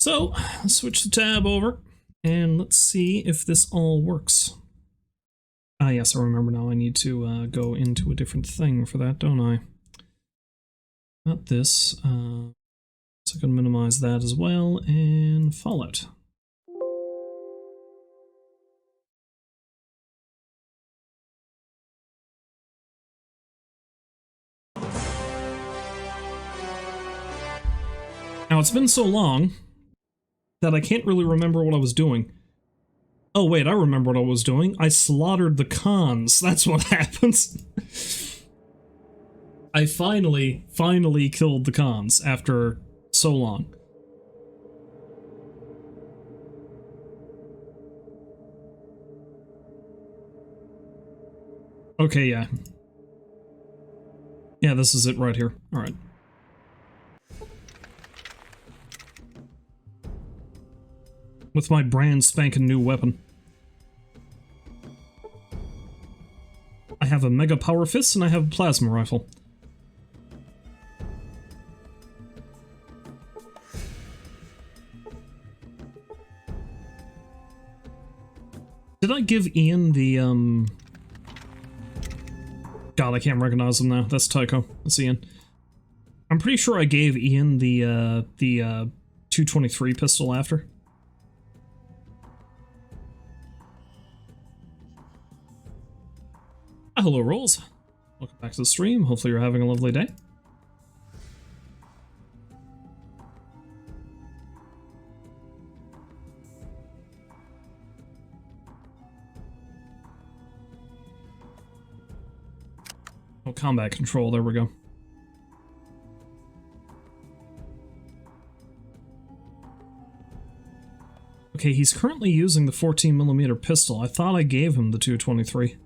So, let's switch the tab over, and let's see if this all works. Ah, yes, I remember now. I need to go into a different thing for that, don't I? Not this. So I can minimize that as well, and Fallout. Now, it's been so long that I can't really remember what I was doing. Oh wait, I remember what I was doing. I slaughtered the cons. That's what happens. I finally killed the cons after so long. Okay, yeah. Yeah, this is it right here. Alright. With my brand spanking new weapon. I have a mega power fist and I have a plasma rifle. Did I give Ian the, God, I can't recognize him now. That's Tycho. That's Ian. I'm pretty sure I gave Ian the 223 pistol after. Hello, Rolls. Welcome back to the stream. Hopefully you're having a lovely day. Oh, combat control, there we go. Okay, he's currently using the 14mm pistol. I thought I gave him the 223.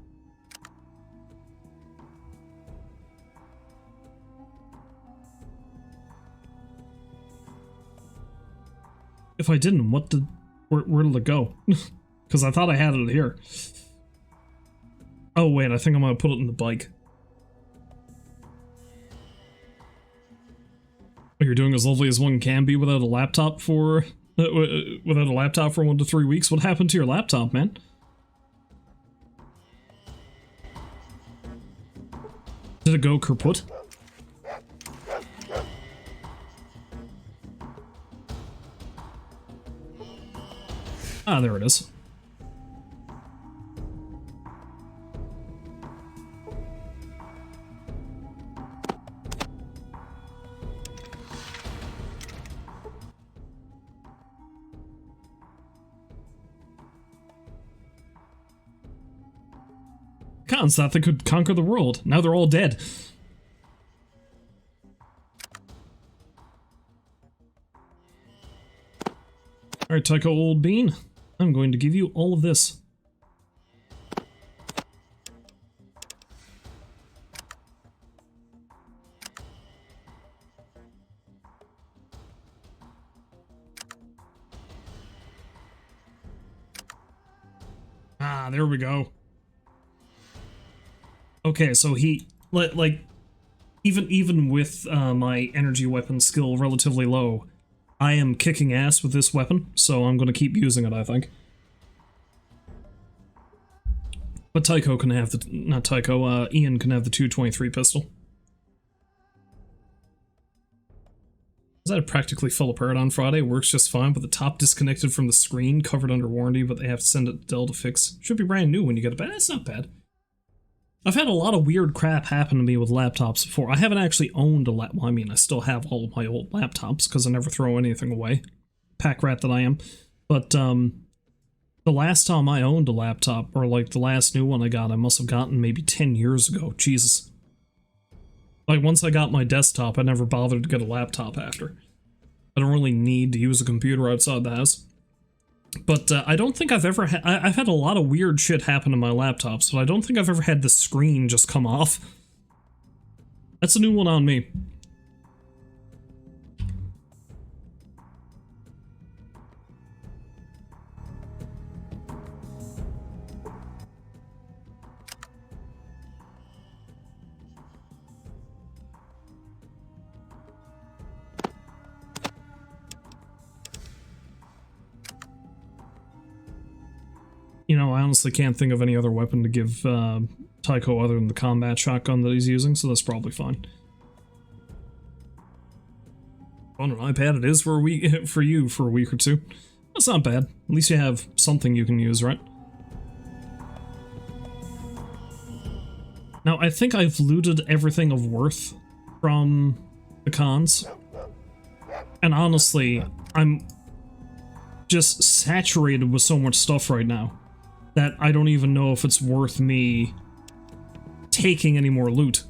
If I didn't, where did it go? Because I thought I had it here. Oh wait, I think I'm gonna put it in the bike. Oh, you're doing as lovely as one can be without a laptop for... without a laptop for 1 to 3 weeks? What happened to your laptop, man? Did it go kaput? Ah, there it is. Cons thought they could conquer the world. Now they're all dead. Alright, Tycho Old Bean. I'm going to give you all of this. Ah, there we go. Okay, so he, like, even with my energy weapon skill relatively low, I am kicking ass with this weapon, so I'm going to keep using it, I think. But Tycho can have the... not Tycho, Ian can have the 223 pistol. Is that practically fell apart on Friday? Works just fine, but the top disconnected from the screen, covered under warranty, but they have to send it to Dell to fix. Should be brand new when you get it back. It's not bad. I've had a lot of weird crap happen to me with laptops before. I haven't actually owned a laptop. Well, I mean, I still have all of my old laptops, because I never throw anything away. Pack rat that I am. But, the last time I owned a laptop, or like the last new one I got, I must have gotten maybe 10 years ago. Jesus. Like, once I got my desktop, I never bothered to get a laptop after. I don't really need to use a computer outside the house. But I don't think I've ever had... I've had a lot of weird shit happen to my laptops, but I don't think I've ever had the screen just come off. That's a new one on me. You know, I honestly can't think of any other weapon to give Tycho other than the combat shotgun that he's using, so that's probably fine. On an iPad it is for a week, for you for a week or two. That's not bad. At least you have something you can use, right? Now, I think I've looted everything of worth from the cons. And honestly, I'm just saturated with so much stuff right now that I don't even know if it's worth me taking any more loot.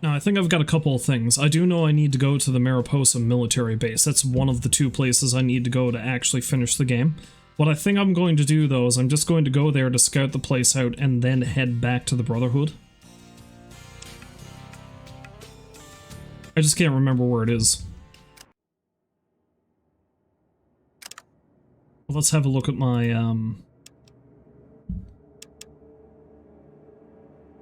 Now, I think I've got a couple of things. I do know I need to go to the Mariposa military base. That's one of the 2 places I need to go to actually finish the game. What I think I'm going to do, though, is I'm just going to go there to scout the place out and then head back to the Brotherhood. I just can't remember where it is. Well, let's have a look at my,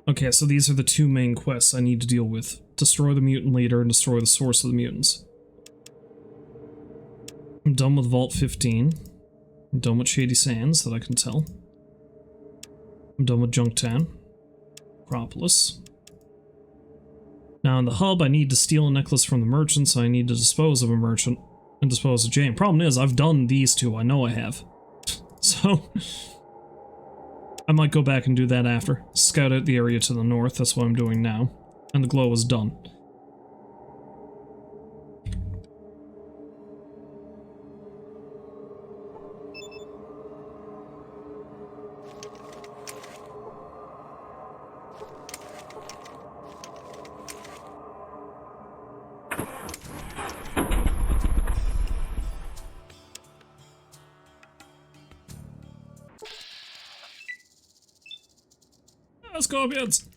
Okay, so these are the 2 main quests I need to deal with. Destroy the mutant leader and destroy the source of the mutants. I'm done with Vault 15. I'm done with Shady Sands, that I can tell. I'm done with Junktown. Acropolis. Now in the hub, I need to steal a necklace from the merchant, so I need to dispose of a merchant and dispose of Jane. Problem is, I've done these 2, I know I have. So I might go back and do that after. Scout out the area to the north, that's what I'm doing now. And the glow is done. Scorpions!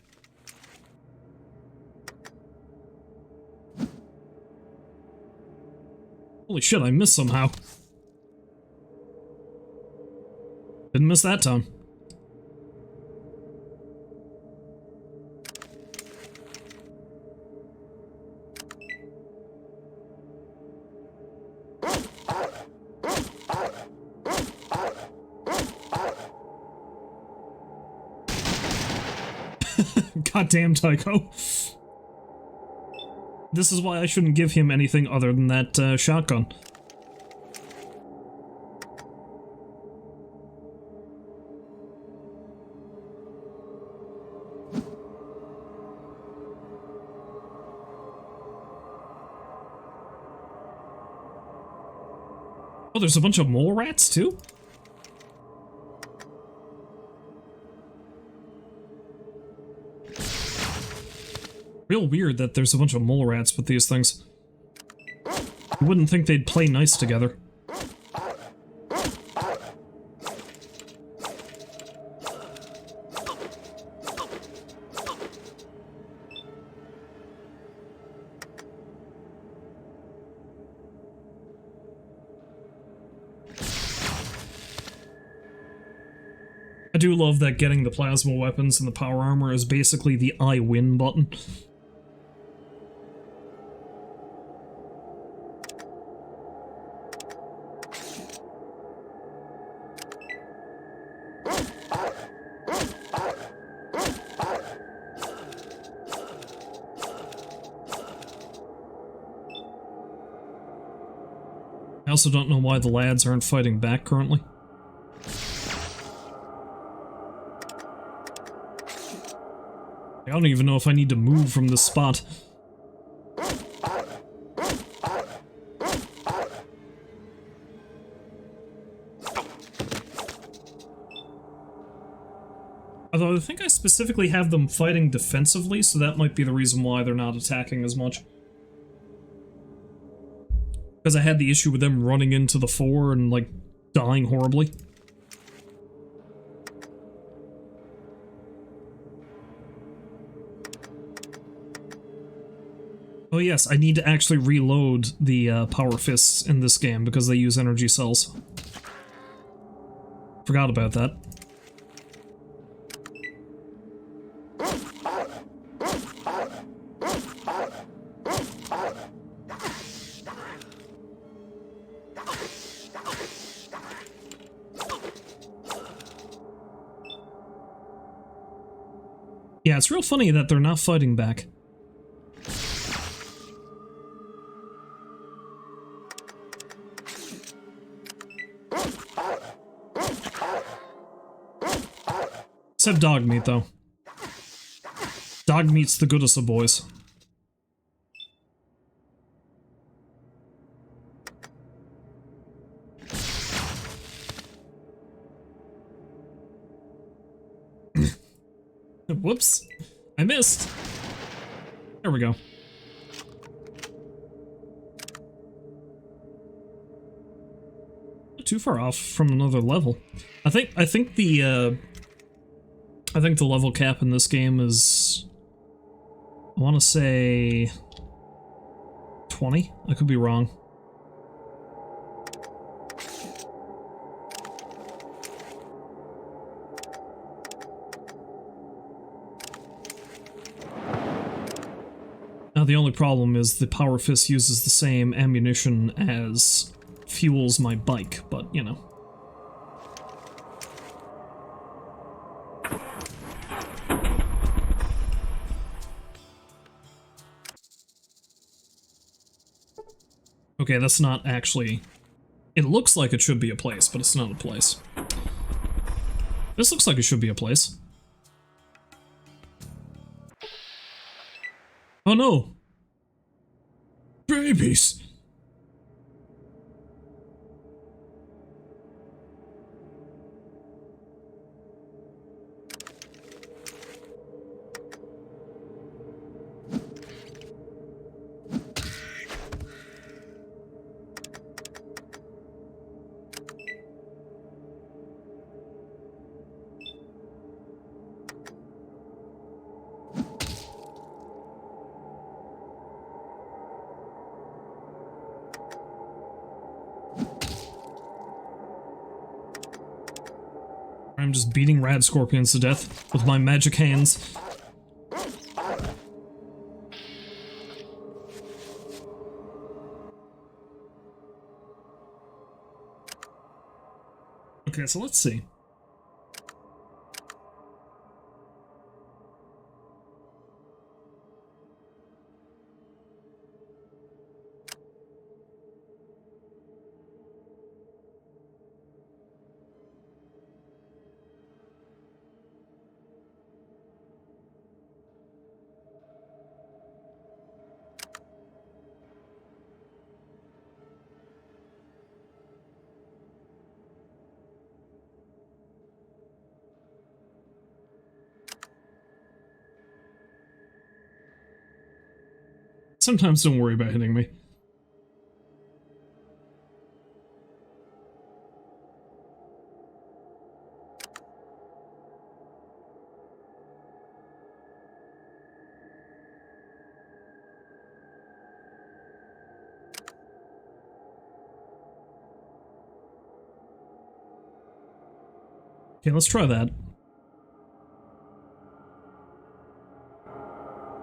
Holy shit, I missed somehow. Didn't miss that time. Goddamn Tycho. This is why I shouldn't give him anything other than that shotgun. Oh, there's a bunch of mole rats too? Real weird that there's a bunch of mole rats with these things. You wouldn't think they'd play nice together. I do love that getting the plasma weapons and the power armor is basically the I win button. I also don't know why the lads aren't fighting back currently. I don't even know if I need to move from this spot. Although I think I specifically have them fighting defensively, so that might be the reason why they're not attacking as much. Because I had the issue with them running into the fore and, like, dying horribly. Oh yes, I need to actually reload the power fists in this game because they use energy cells. Forgot about that. Yeah, it's real funny that they're not fighting back. Except dog meat, though. Dog meat's the goodest of boys. Whoops. I missed. There we go. Not too far off from another level. I think the level cap in this game is, I want to say 20. I could be wrong. Now the only problem is the Power Fist uses the same ammunition as fuels my bike, but you know. Okay, that's not actually... It looks like it should be a place, but it's not a place. This looks like it should be a place. Oh no! Babies! I'm just beating rad scorpions to death with my magic hands. Okay, so let's see. Sometimes don't worry about hitting me. Okay, let's try that.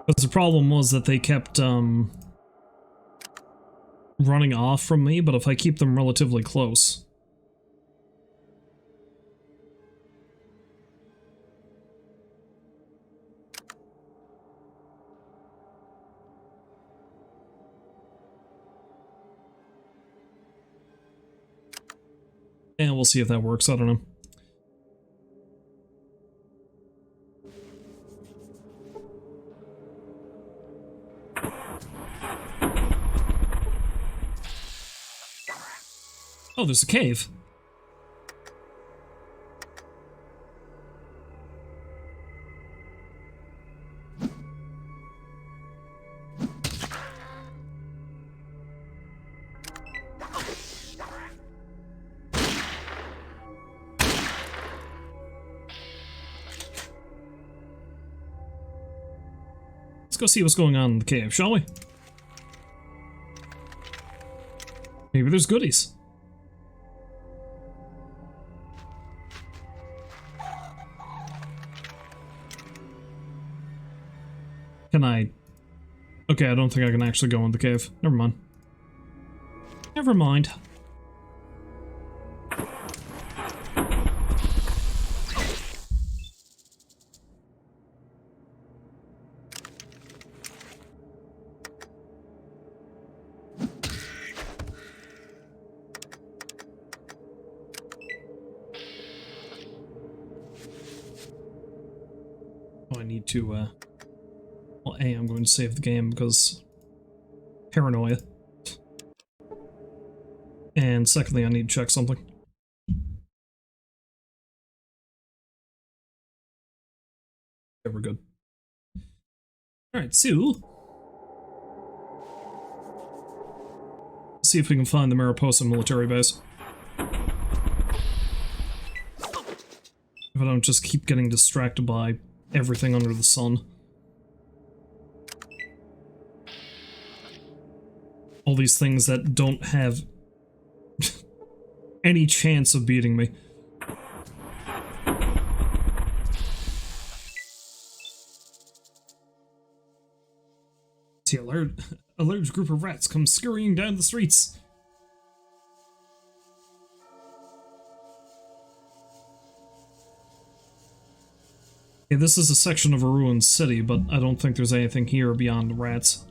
But the problem was that they kept, running off from me, but if I keep them relatively close... And we'll see if that works, I don't know. Oh, there's a cave. Let's go see what's going on in the cave, shall we? Maybe there's goodies. Can I... Okay, I don't think I can actually go in the cave. Never mind. Never mind. Oh, I need to, well, A, I'm going to save the game because paranoia. And secondly, I need to check something. Okay, we're good. Alright, so... let's see if we can find the Mariposa military base. If I don't just keep getting distracted by everything under the sun. All these things that don't have any chance of beating me. See, a large group of rats come scurrying down the streets. Okay, this is a section of a ruined city, but I don't think there's anything here beyond the rats.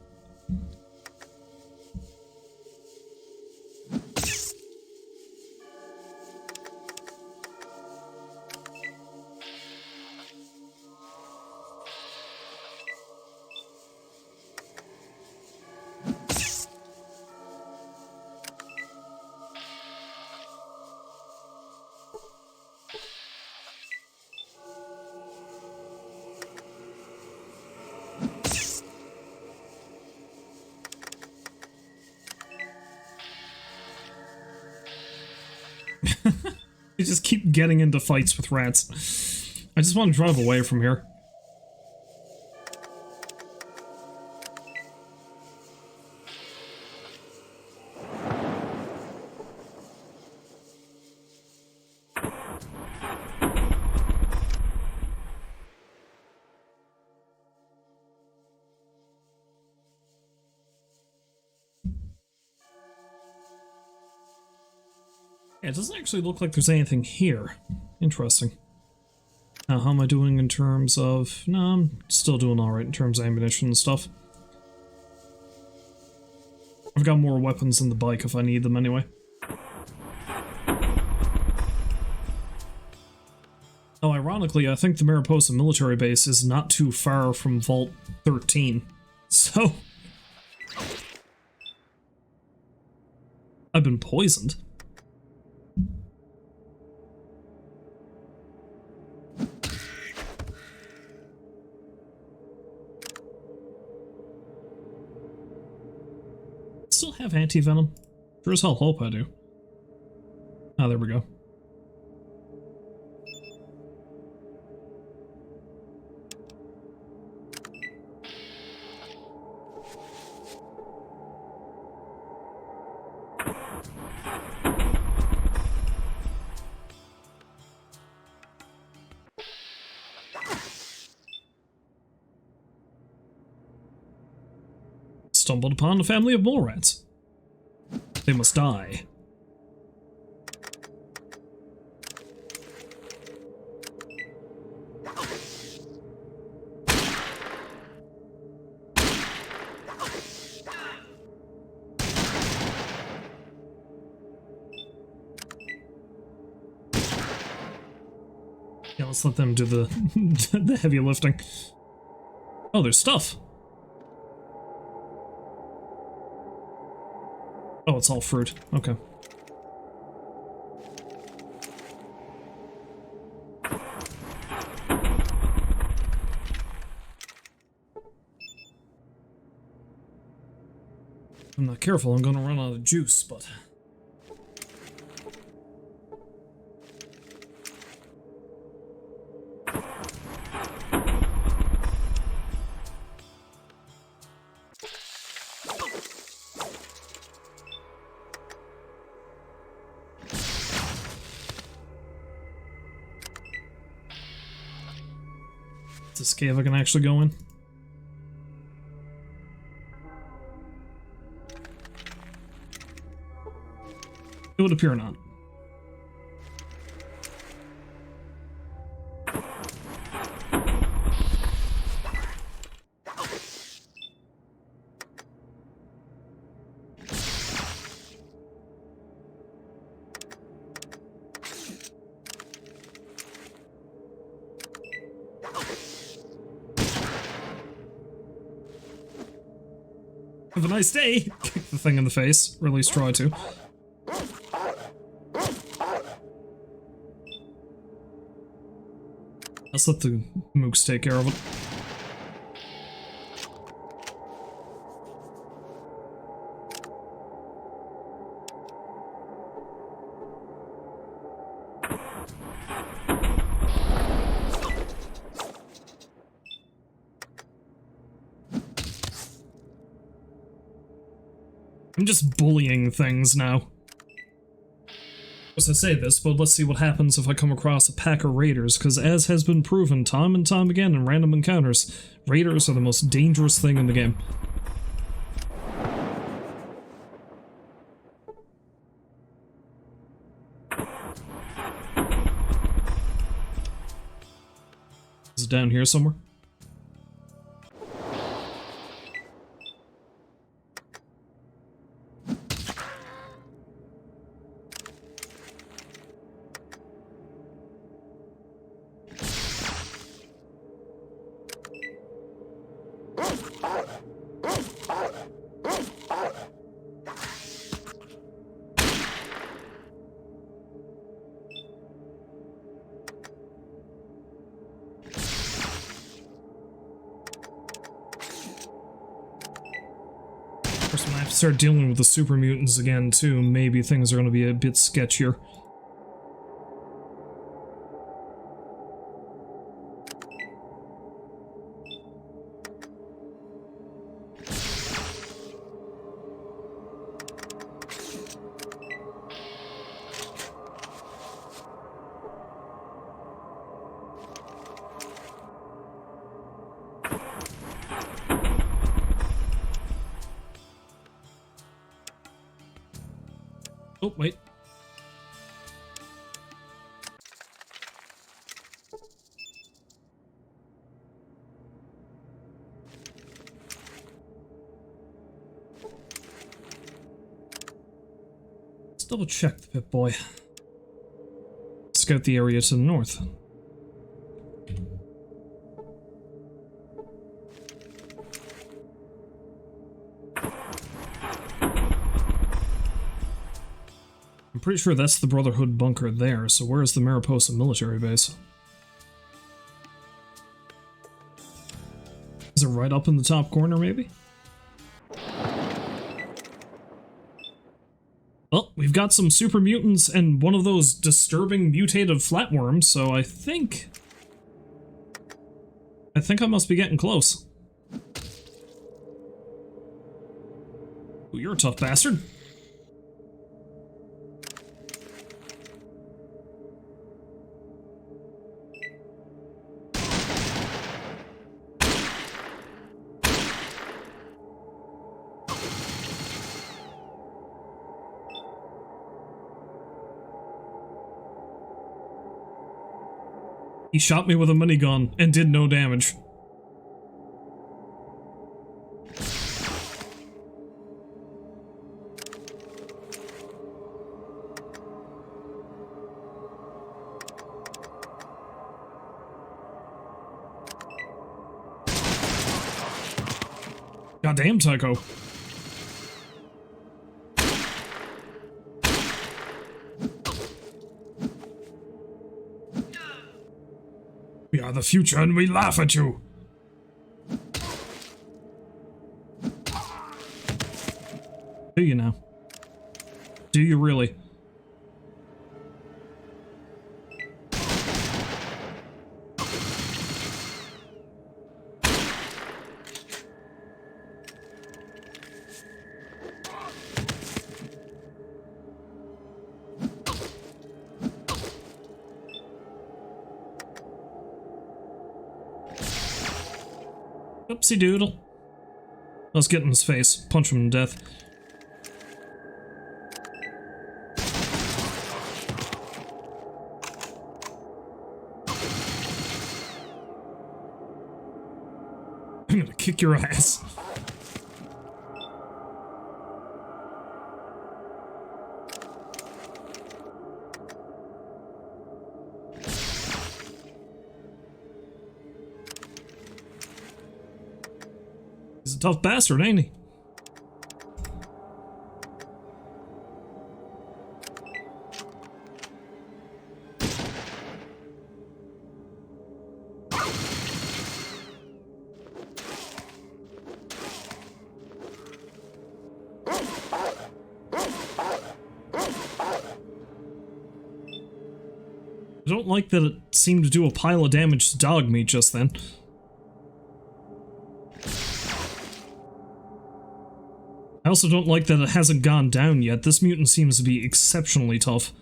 I just keep getting into fights with rats. I just want to drive away from here. Yeah, it doesn't actually look like there's anything here. Interesting. Now, how am I doing in terms of... No, I'm still doing alright in terms of ammunition and stuff. I've got more weapons in the bike if I need them anyway. Oh, ironically, I think the Mariposa military base is not too far from Vault 13. So... I've been poisoned. Still have anti-venom? Sure as hell hope I do. Ah, there we go. Stumbled upon a family of mole rats. They must die. Yeah, let's let them do the the heavy lifting. Oh, there's stuff. Oh, it's all fruit. Okay. I'm not careful, I'm gonna run out of juice, but... this cave I can actually go in? It would appear not. Have a nice day! Kick the thing in the face, or at least try to. Let's let the mooks take care of it. I'm just bullying things now. As I say this, but let's see what happens if I come across a pack of raiders, because as has been proven time and time again in random encounters, raiders are the most dangerous thing in the game. Is it down here somewhere? Of course, when I have to start dealing with the super mutants again, too, maybe things are going to be a bit sketchier. Oh, wait. Let's double check the Pip-Boy. Scout the area to the north. I'm pretty sure that's the Brotherhood bunker there, so where's the Mariposa military base? Is it right up in the top corner, maybe? Well, we've got some super mutants and one of those disturbing mutated flatworms, so I think I must be getting close. Ooh, you're a tough bastard. He shot me with a minigun and did no damage. Goddamn, Tycho. We are the future and we laugh at you. Do you now? Do you really? Oopsie doodle. Let's get in his face. Punch him to death. I'm gonna kick your ass. He's a tough bastard, ain't he? I don't like that it seemed to do a pile of damage to dog meat just then. I also don't like that it hasn't gone down yet. This mutant seems to be exceptionally tough.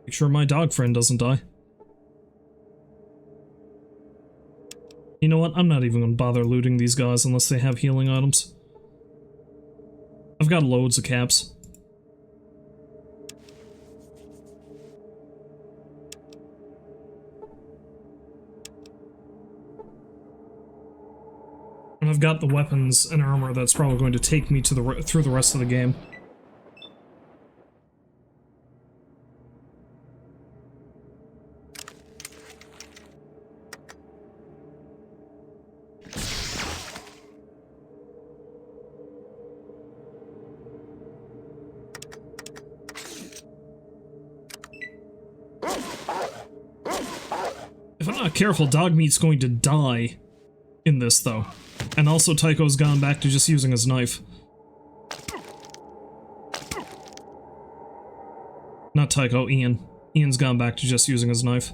Make sure my dog friend doesn't die. You know what? I'm not even gonna bother looting these guys unless they have healing items. I've got loads of caps. And I've got the weapons and armor that's probably going to take me to through the rest of the game. If I'm not careful, dog meat's going to die in this, though. And also Tycho's gone back to just using his knife. Not Tycho, Ian. Ian's gone back to just using his knife.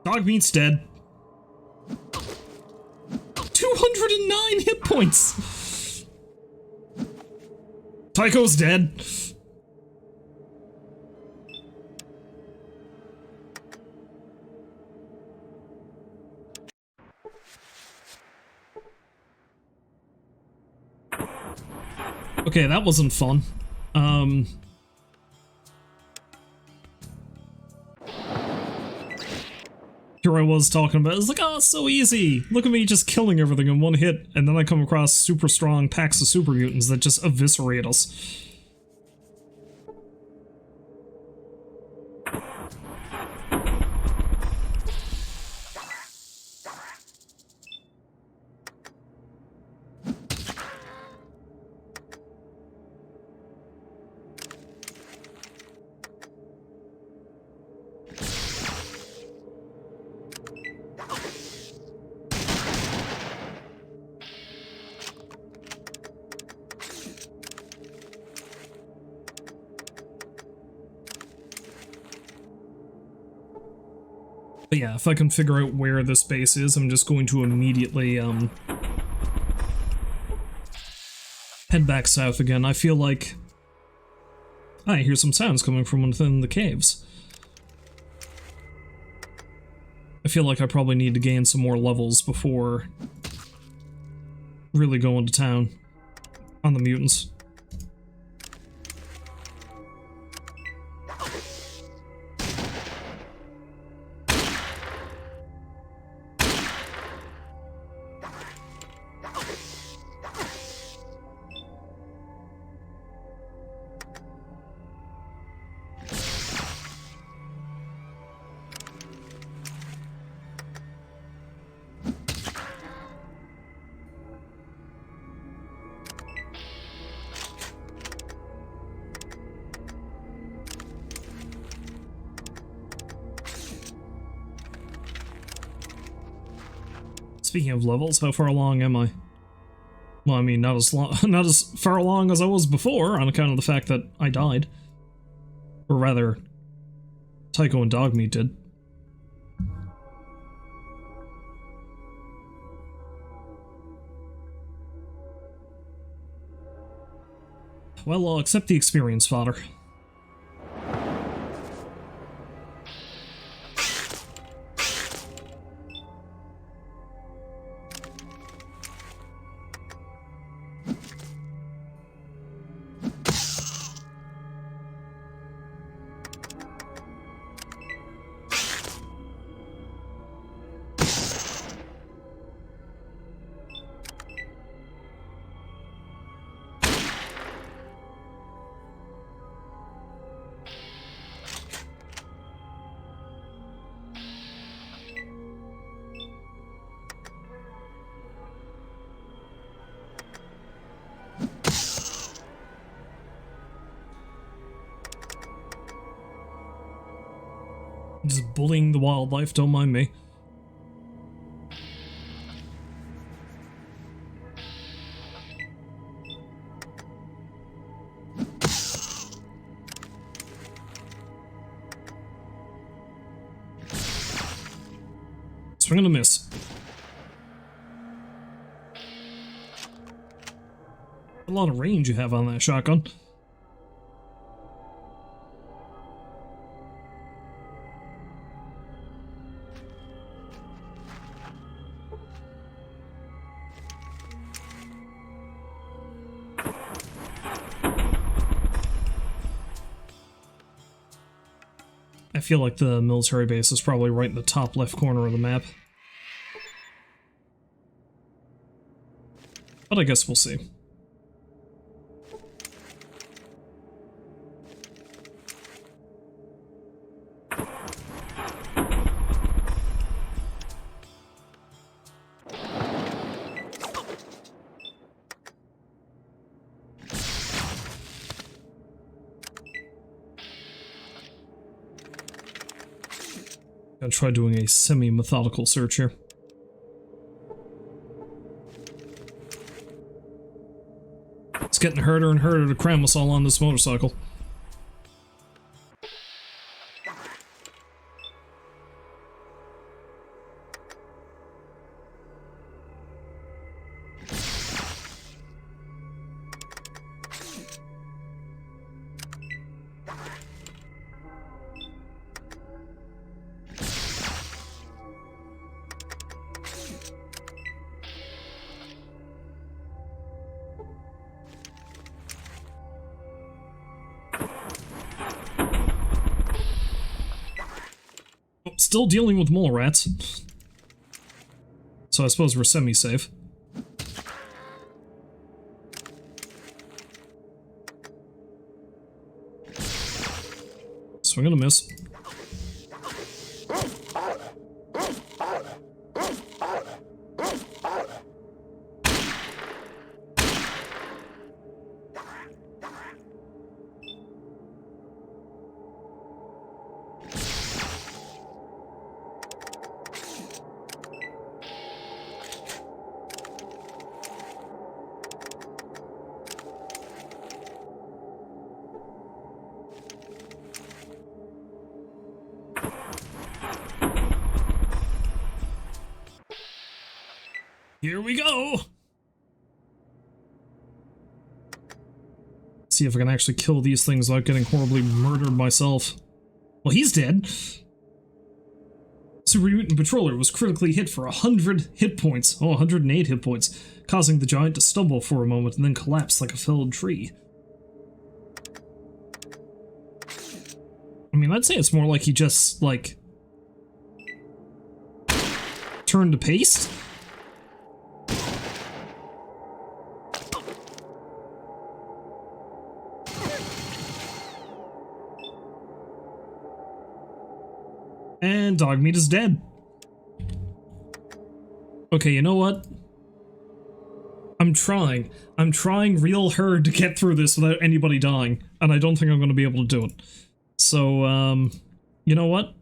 Dog meat's dead. 209 hit points! Tycho's dead. Okay, that wasn't fun. Here I was talking about, it's like, oh, it's so easy. Look at me just killing everything in one hit, and then I come across super strong packs of super mutants that just eviscerate us. But yeah, if I can figure out where this base is, I'm just going to immediately, head back south again. I feel like... I hear some sounds coming from within the caves. I feel like I probably need to gain some more levels before really going to town on the mutants. Speaking of levels, how far along am I? Well, I mean, not as far along as I was before, on account of the fact that I died. Or rather, Tycho and Dogmeat did. Well, I'll accept the experience, fodder. Just bullying the wildlife, don't mind me. Swing and a miss. A lot of range you have on that shotgun. I feel like the military base is probably right in the top left corner of the map. But I guess we'll see. I'll try doing a semi-methodical search here. It's getting harder and harder to cram us all on this motorcycle. Still dealing with mole rats. So I suppose we're semi-safe. Swing and a miss. Here we go! See if I can actually kill these things without getting horribly murdered myself. Well, he's dead. Super Mutant Patroller was critically hit for 100 hit points. Oh, 108 hit points, causing the giant to stumble for a moment and then collapse like a felled tree. I mean, I'd say it's more like he just, like, turned to paste. And Dogmeat is dead. Okay, you know what? I'm trying real hard to get through this without anybody dying, and I don't think I'm going to be able to do it. So, you know what?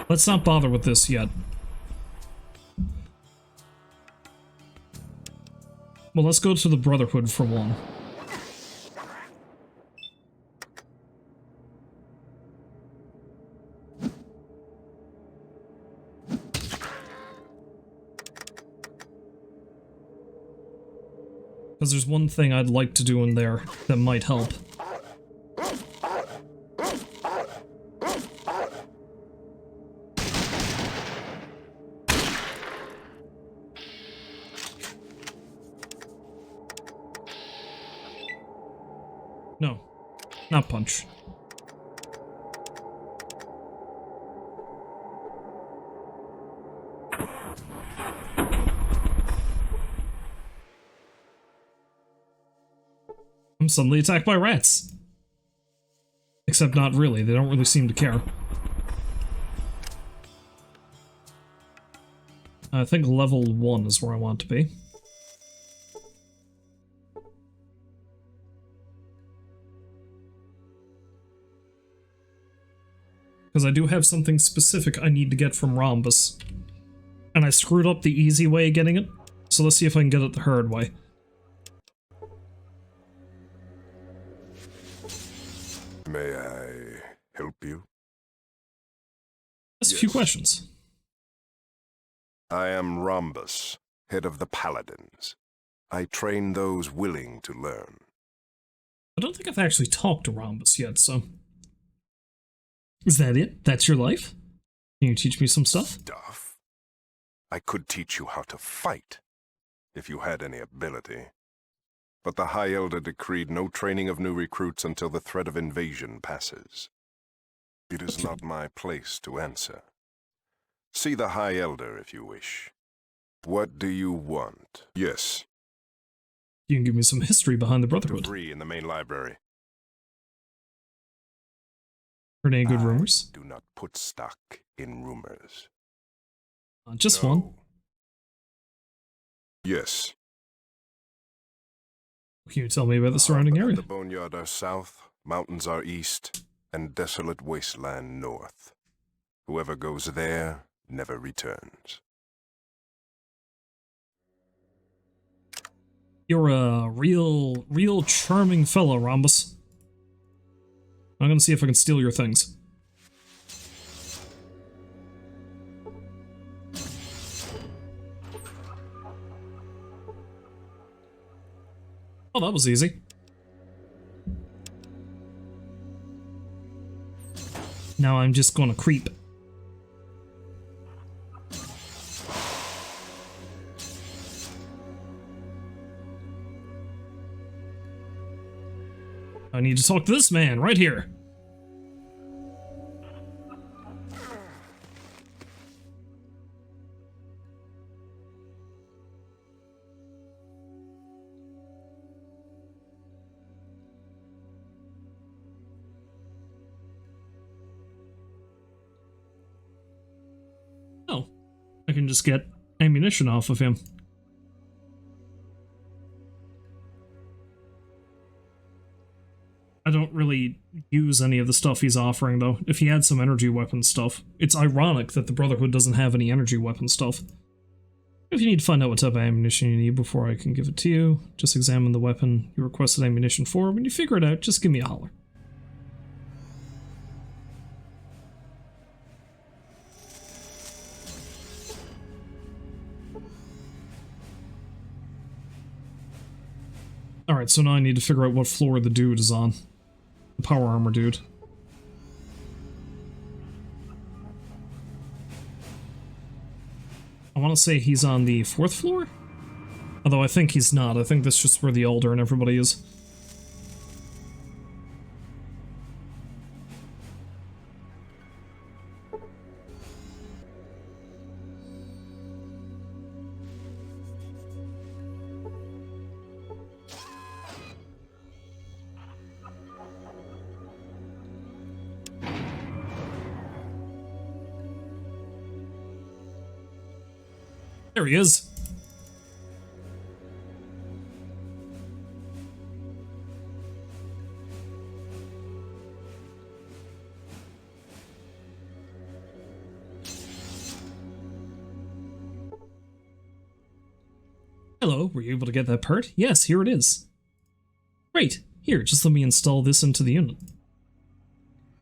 Let's not bother with this yet. Well, let's go to the Brotherhood for one. Because there's one thing I'd like to do in there that might help. No, not punch. I'm suddenly attacked by rats. Except not really, they don't really seem to care. I think level 1 is where I want to be. Because I do have something specific I need to get from Rhombus. And I screwed up the easy way of getting it, so let's see if I can get it the hard way. May I help you? That's a few questions. I am Rhombus, head of the Paladins. I train those willing to learn. I don't think I've actually talked to Rhombus yet, so... Is that it? That's your life? Can you teach me some stuff? Stuff? I could teach you how to fight, if you had any ability. But the High Elder decreed no training of new recruits until the threat of invasion passes. It is not my place to answer. See the High Elder if you wish. What do you want? Yes. You can give me some history behind the Brotherhood. Debris in the main library. Heard any good rumors? Do not put stock in rumors. Just No. one. Yes. Can you tell me about the surrounding area? The boneyard are south, mountains are east, and desolate wasteland north. Whoever goes there never returns. You're a real charming fellow, Rhombus. I'm gonna see if I can steal your things. Oh, that was easy. Now I'm just gonna creep. I need to talk to this man right here. Oh, I can just get ammunition off of him. I don't really use any of the stuff he's offering, though. If he had some energy weapon stuff. It's ironic that the Brotherhood doesn't have any energy weapon stuff. If you need to find out what type of ammunition you need before I can give it to you, just examine the weapon you requested ammunition for. When you figure it out, just give me a holler. Alright, so now I need to figure out what floor the dude is on. The power armor dude. I want to say he's on the 4th floor? Although I think he's not. I think that's just where the Elder and everybody is. There he is. Hello, were you able to get that part? Yes, here it is. Great. Here, just let me install this into the unit.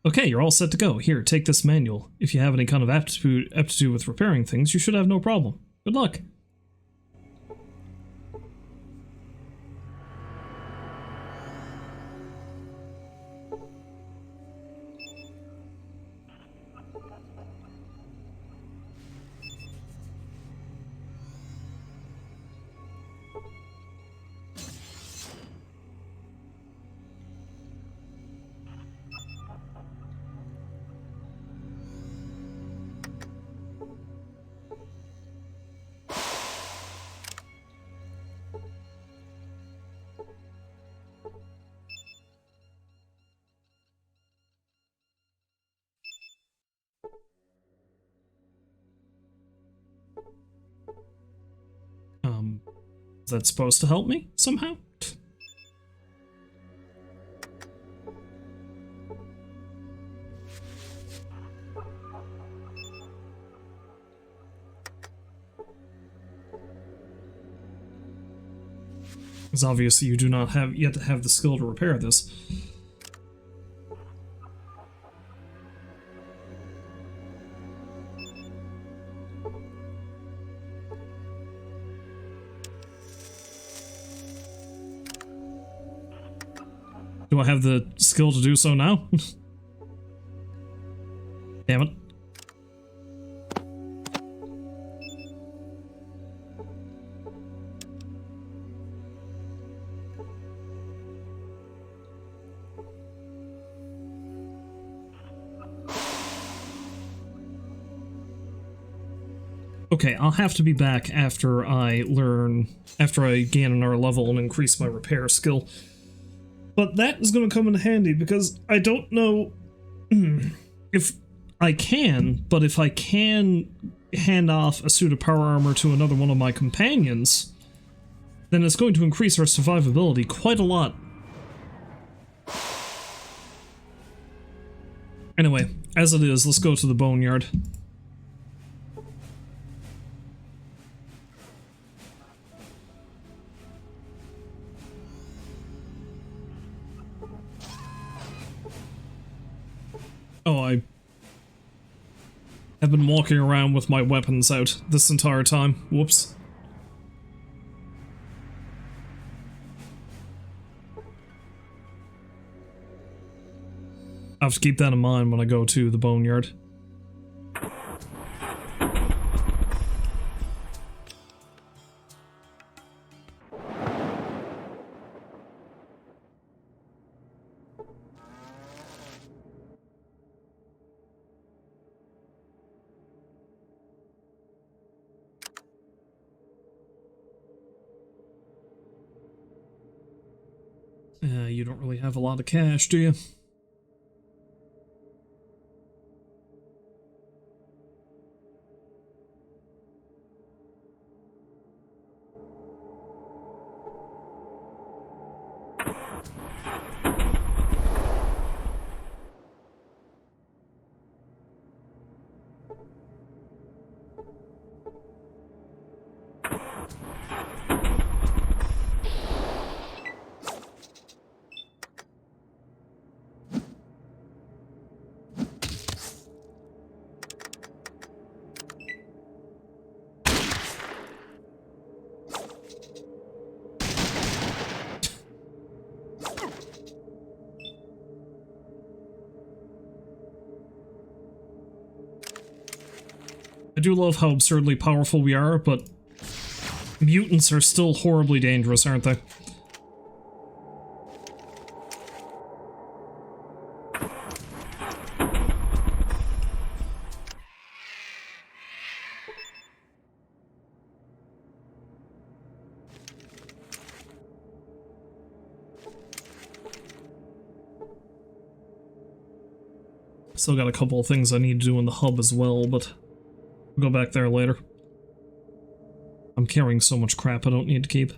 Okay, you're all set to go. Here, take this manual. If you have any kind of aptitude with repairing things, you should have no problem. Good luck. Is that supposed to help me somehow? It's obvious that you do not have yet to have the skill to repair this. Do I have the skill to do so now? Damn it. Okay, I'll have to be back after I gain another level and increase my repair skill. But that is going to come in handy because I don't know if I can, but if I can hand off a suit of power armor to another one of my companions, then it's going to increase our survivability quite a lot. Anyway, as it is, let's go to the boneyard. Oh, I have been walking around with my weapons out this entire time. Whoops. I have to keep that in mind when I go to the boneyard. You don't really have a lot of cash, do you? I do love how absurdly powerful we are, but mutants are still horribly dangerous, aren't they? Still got a couple of things I need to do in the hub as well, but we'll go back there later. I'm carrying so much crap I don't need to keep.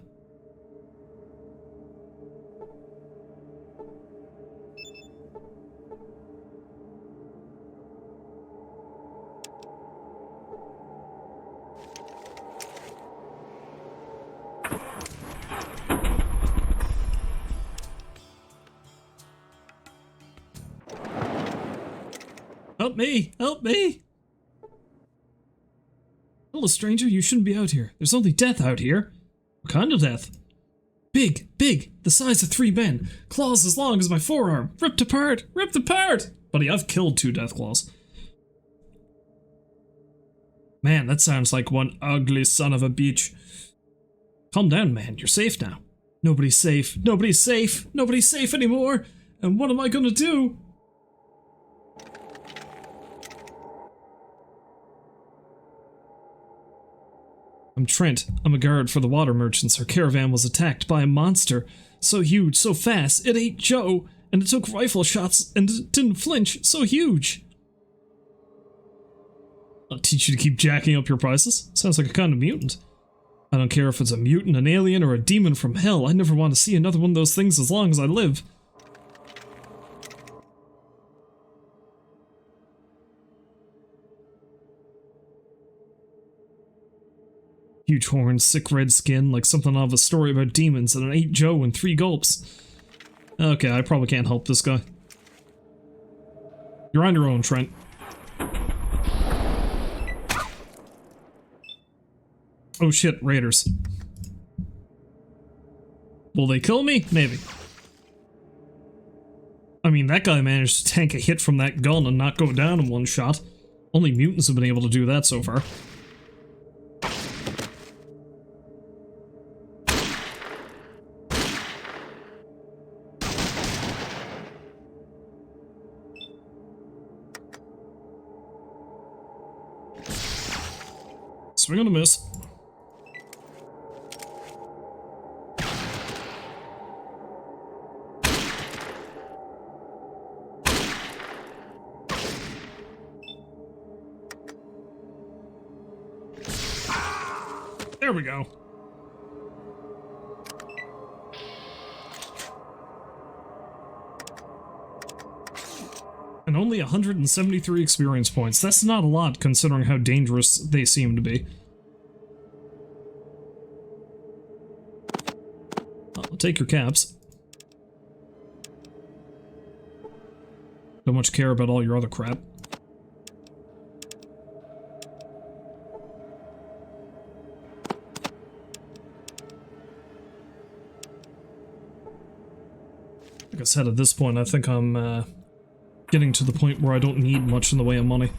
Help me! Help me! Hello, stranger, you shouldn't be out here. There's only death out here. What kind of death? Big, big, the size of 3 men. Claws as long as my forearm. Ripped apart! Ripped apart! Buddy, I've killed 2 death claws. Man, that sounds like one ugly son of a bitch. Calm down, man. You're safe now. Nobody's safe. Nobody's safe. Nobody's safe anymore. And what am I gonna do? I'm Trent. I'm a guard for the water merchants. Our caravan was attacked by a monster. So huge, so fast, it ate Joe, and it took rifle shots and it didn't flinch. So huge. I'll teach you to keep jacking up your prices. Sounds like a kind of mutant. I don't care if it's a mutant, an alien, or a demon from hell. I never want to see another one of those things as long as I live. Huge horns, sick red skin, like something out of a story about demons, and it ate Joe in 3 gulps. Okay, I probably can't help this guy. You're on your own, Trent. Oh shit, raiders. Will they kill me? Maybe. I mean, that guy managed to tank a hit from that gun and not go down in 1 shot. Only mutants have been able to do that so far. Swing on a miss. There we go. And only 173 experience points. That's not a lot considering how dangerous they seem to be. I'll take your caps. Don't much care about all your other crap. Like I said, at this point, I think I'm getting to the point where I don't need much in the way of money.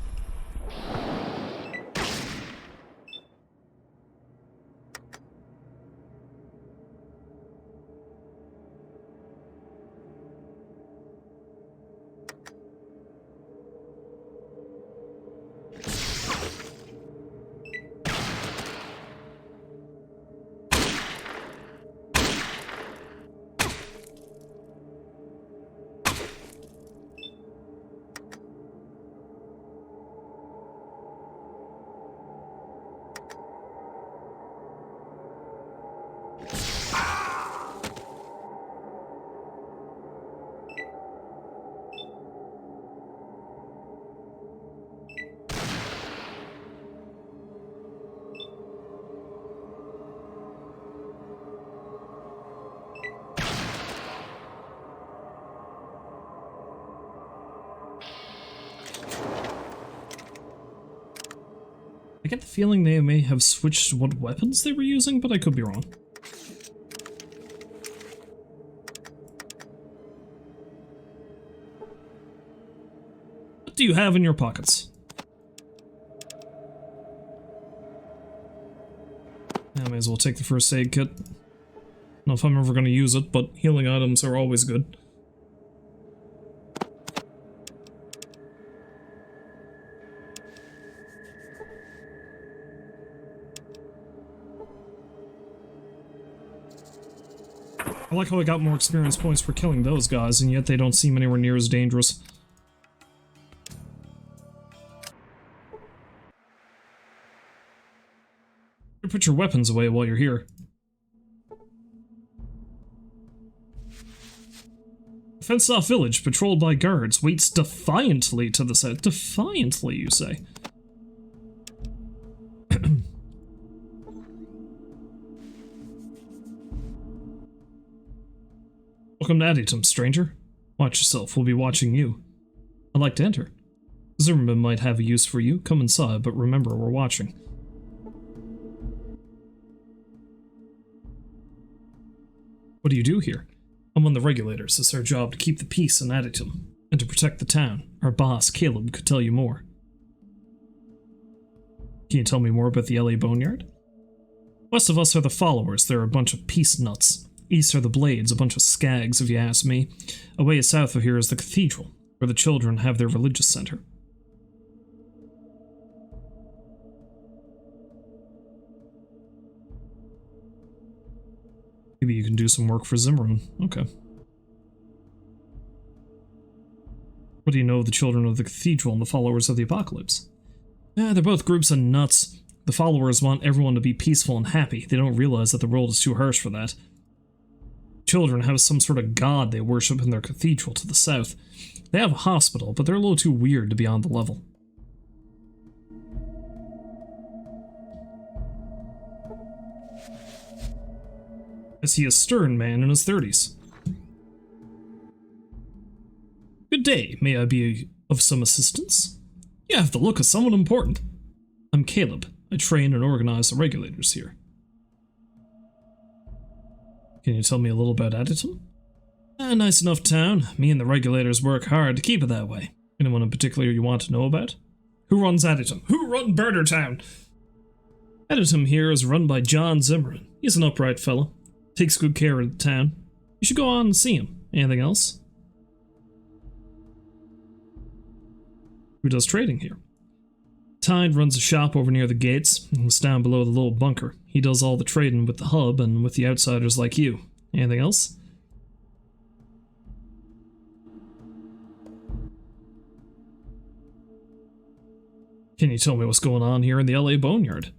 I get the feeling they may have switched what weapons they were using, but I could be wrong. What do you have in your pockets? I may as well take the first aid kit. Don't know if I'm ever going to use it, but healing items are always good. I like how I got more experience points for killing those guys, and yet they don't seem anywhere near as dangerous. You put your weapons away while you're here. Fenced-off village, patrolled by guards, waits defiantly to the set. Defiantly, you say? Welcome to Adytum, stranger. Watch yourself, we'll be watching you. I'd like to enter. Zimmerman might have a use for you. Come inside, but remember, we're watching. What do you do here? I'm on the regulators. It's our job to keep the peace in Adytum and to protect the town. Our boss, Caleb, could tell you more. Can you tell me more about the LA Boneyard? West of us are the followers. They're a bunch of peace nuts. East are the Blades, a bunch of skags, if you ask me. Away south of here is the cathedral, where the children have their religious center. Maybe you can do some work for Zimmerman. Okay. What do you know of the children of the cathedral and the followers of the apocalypse? They're both groups of nuts. The followers want everyone to be peaceful and happy. They don't realize that the world is too harsh for that. Children have some sort of god they worship in their cathedral to the south. They have a hospital, but they're a little too weird to be on the level. Is he a stern man in his 30s? Good day, may I be of some assistance? You have the look of someone important. I'm Caleb. I train and organize the regulators here. Can you tell me a little about Adytum? A nice enough town. Me and the regulators work hard to keep it that way. Anyone in particular you want to know about? Who runs Adytum? Who runs Burnertown? Adytum here is run by John Zimmerman. He's an upright fellow. Takes good care of the town. You should go on and see him. Anything else? Who does trading here? Tide runs a shop over near the gates. It's down below the little bunker. He does all the trading with the hub and with the outsiders like you. Anything else? Can you tell me what's going on here in the LA Boneyard?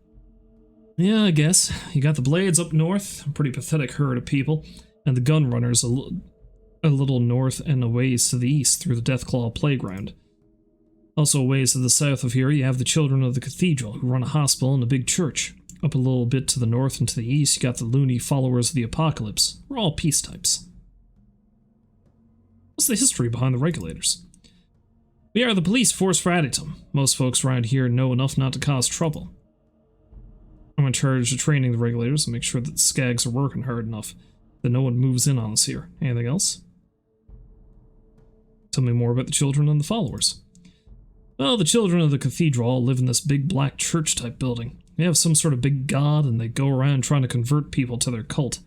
Yeah, I guess. You got the Blades up north, a pretty pathetic herd of people, and the gun runners a little north and a ways to the east through the Deathclaw playground. Also a ways to the south of here, you have the children of the cathedral, who run a hospital and a big church. Up a little bit to the north and to the east, you got the loony followers of the apocalypse. We're all peace types. What's the history behind the regulators? We are the police force for Adytum. Most folks around here know enough not to cause trouble. I'm in charge of training the regulators and make sure that the skags are working hard enough that no one moves in on us here. Anything else? Tell me more about the children and the followers. Well, the children of the cathedral all live in this big black church-type building. They have some sort of big god, and they go around trying to convert people to their cult.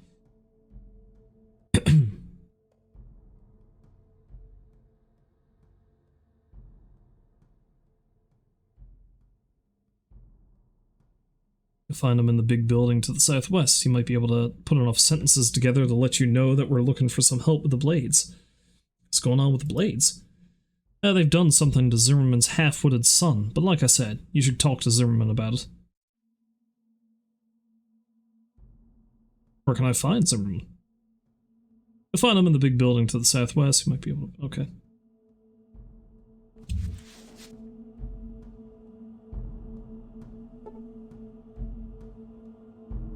You'll find them in the big building to the southwest. You might be able to put enough sentences together to let you know that we're looking for some help with the Blades. What's going on with the Blades? They've done something to Zimmerman's half-witted son, but like I said, you should talk to Zimmerman about it. Where can I find Zimmerman? You'll find him in the big building to the southwest. You might be able to... Okay.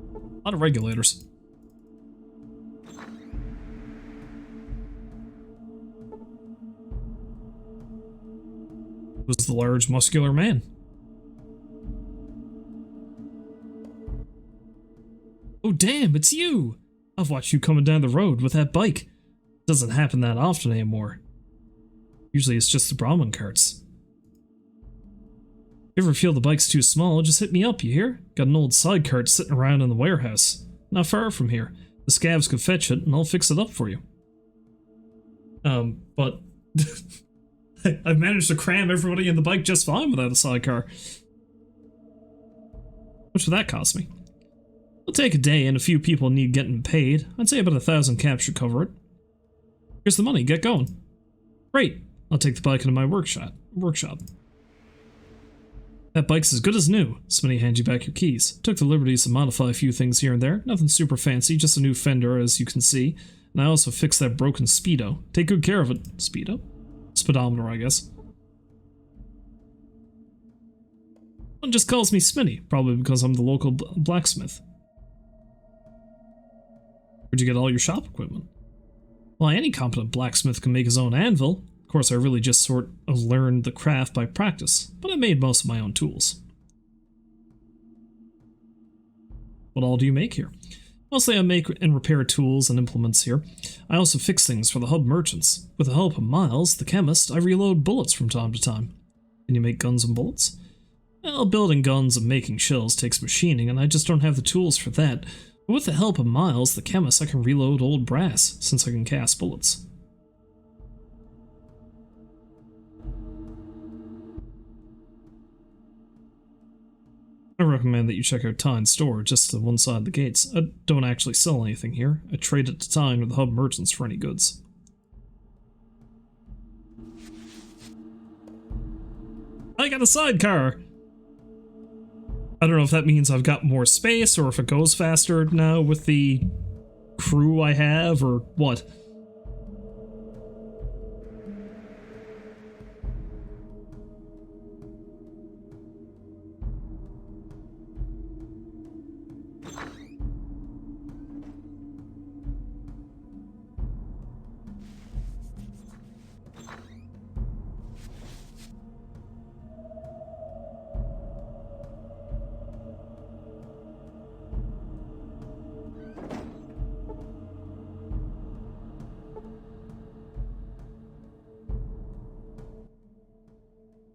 A lot of regulators. Was the large, muscular man. Oh damn, it's you! I've watched you coming down the road with that bike. Doesn't happen that often anymore. Usually it's just the Brahmin carts. If you ever feel the bike's too small, just hit me up, you hear? Got an old side cart sitting around in the warehouse. Not far from here. The scavs could fetch it and I'll fix it up for you. But... I've managed to cram everybody in the bike just fine without a sidecar. How much would that cost me? It'll take a day and a few people need getting paid. I'd say about 1,000 caps should cover it. Here's the money, get going. Great, I'll take the bike into my workshop. That bike's as good as new. Smitty hands you back your keys. Took the liberties to modify a few things here and there. Nothing super fancy, just a new fender as you can see. And I also fixed that broken speedo. Take good care of it. Speedo? Speedometer, I guess. One just calls me Smitty, probably because I'm the local blacksmith. Where'd you get all your shop equipment? Well, any competent blacksmith can make his own anvil. Of course, I really just sort of learned the craft by practice, but I made most of my own tools. What all do you make here? Mostly I make and repair tools and implements here. I also fix things for the hub merchants. With the help of Miles, the chemist, I reload bullets from time to time. Can you make guns and bullets? Well, building guns and making shells takes machining, and I just don't have the tools for that. But with the help of Miles, the chemist, I can reload old brass, since I can cast bullets. I recommend that you check out Tyne's store, just to one side of the gates. I don't actually sell anything here. I trade it to Tyne or the hub merchants for any goods. I got a sidecar! I don't know if that means I've got more space, or if it goes faster now with the crew I have, or what.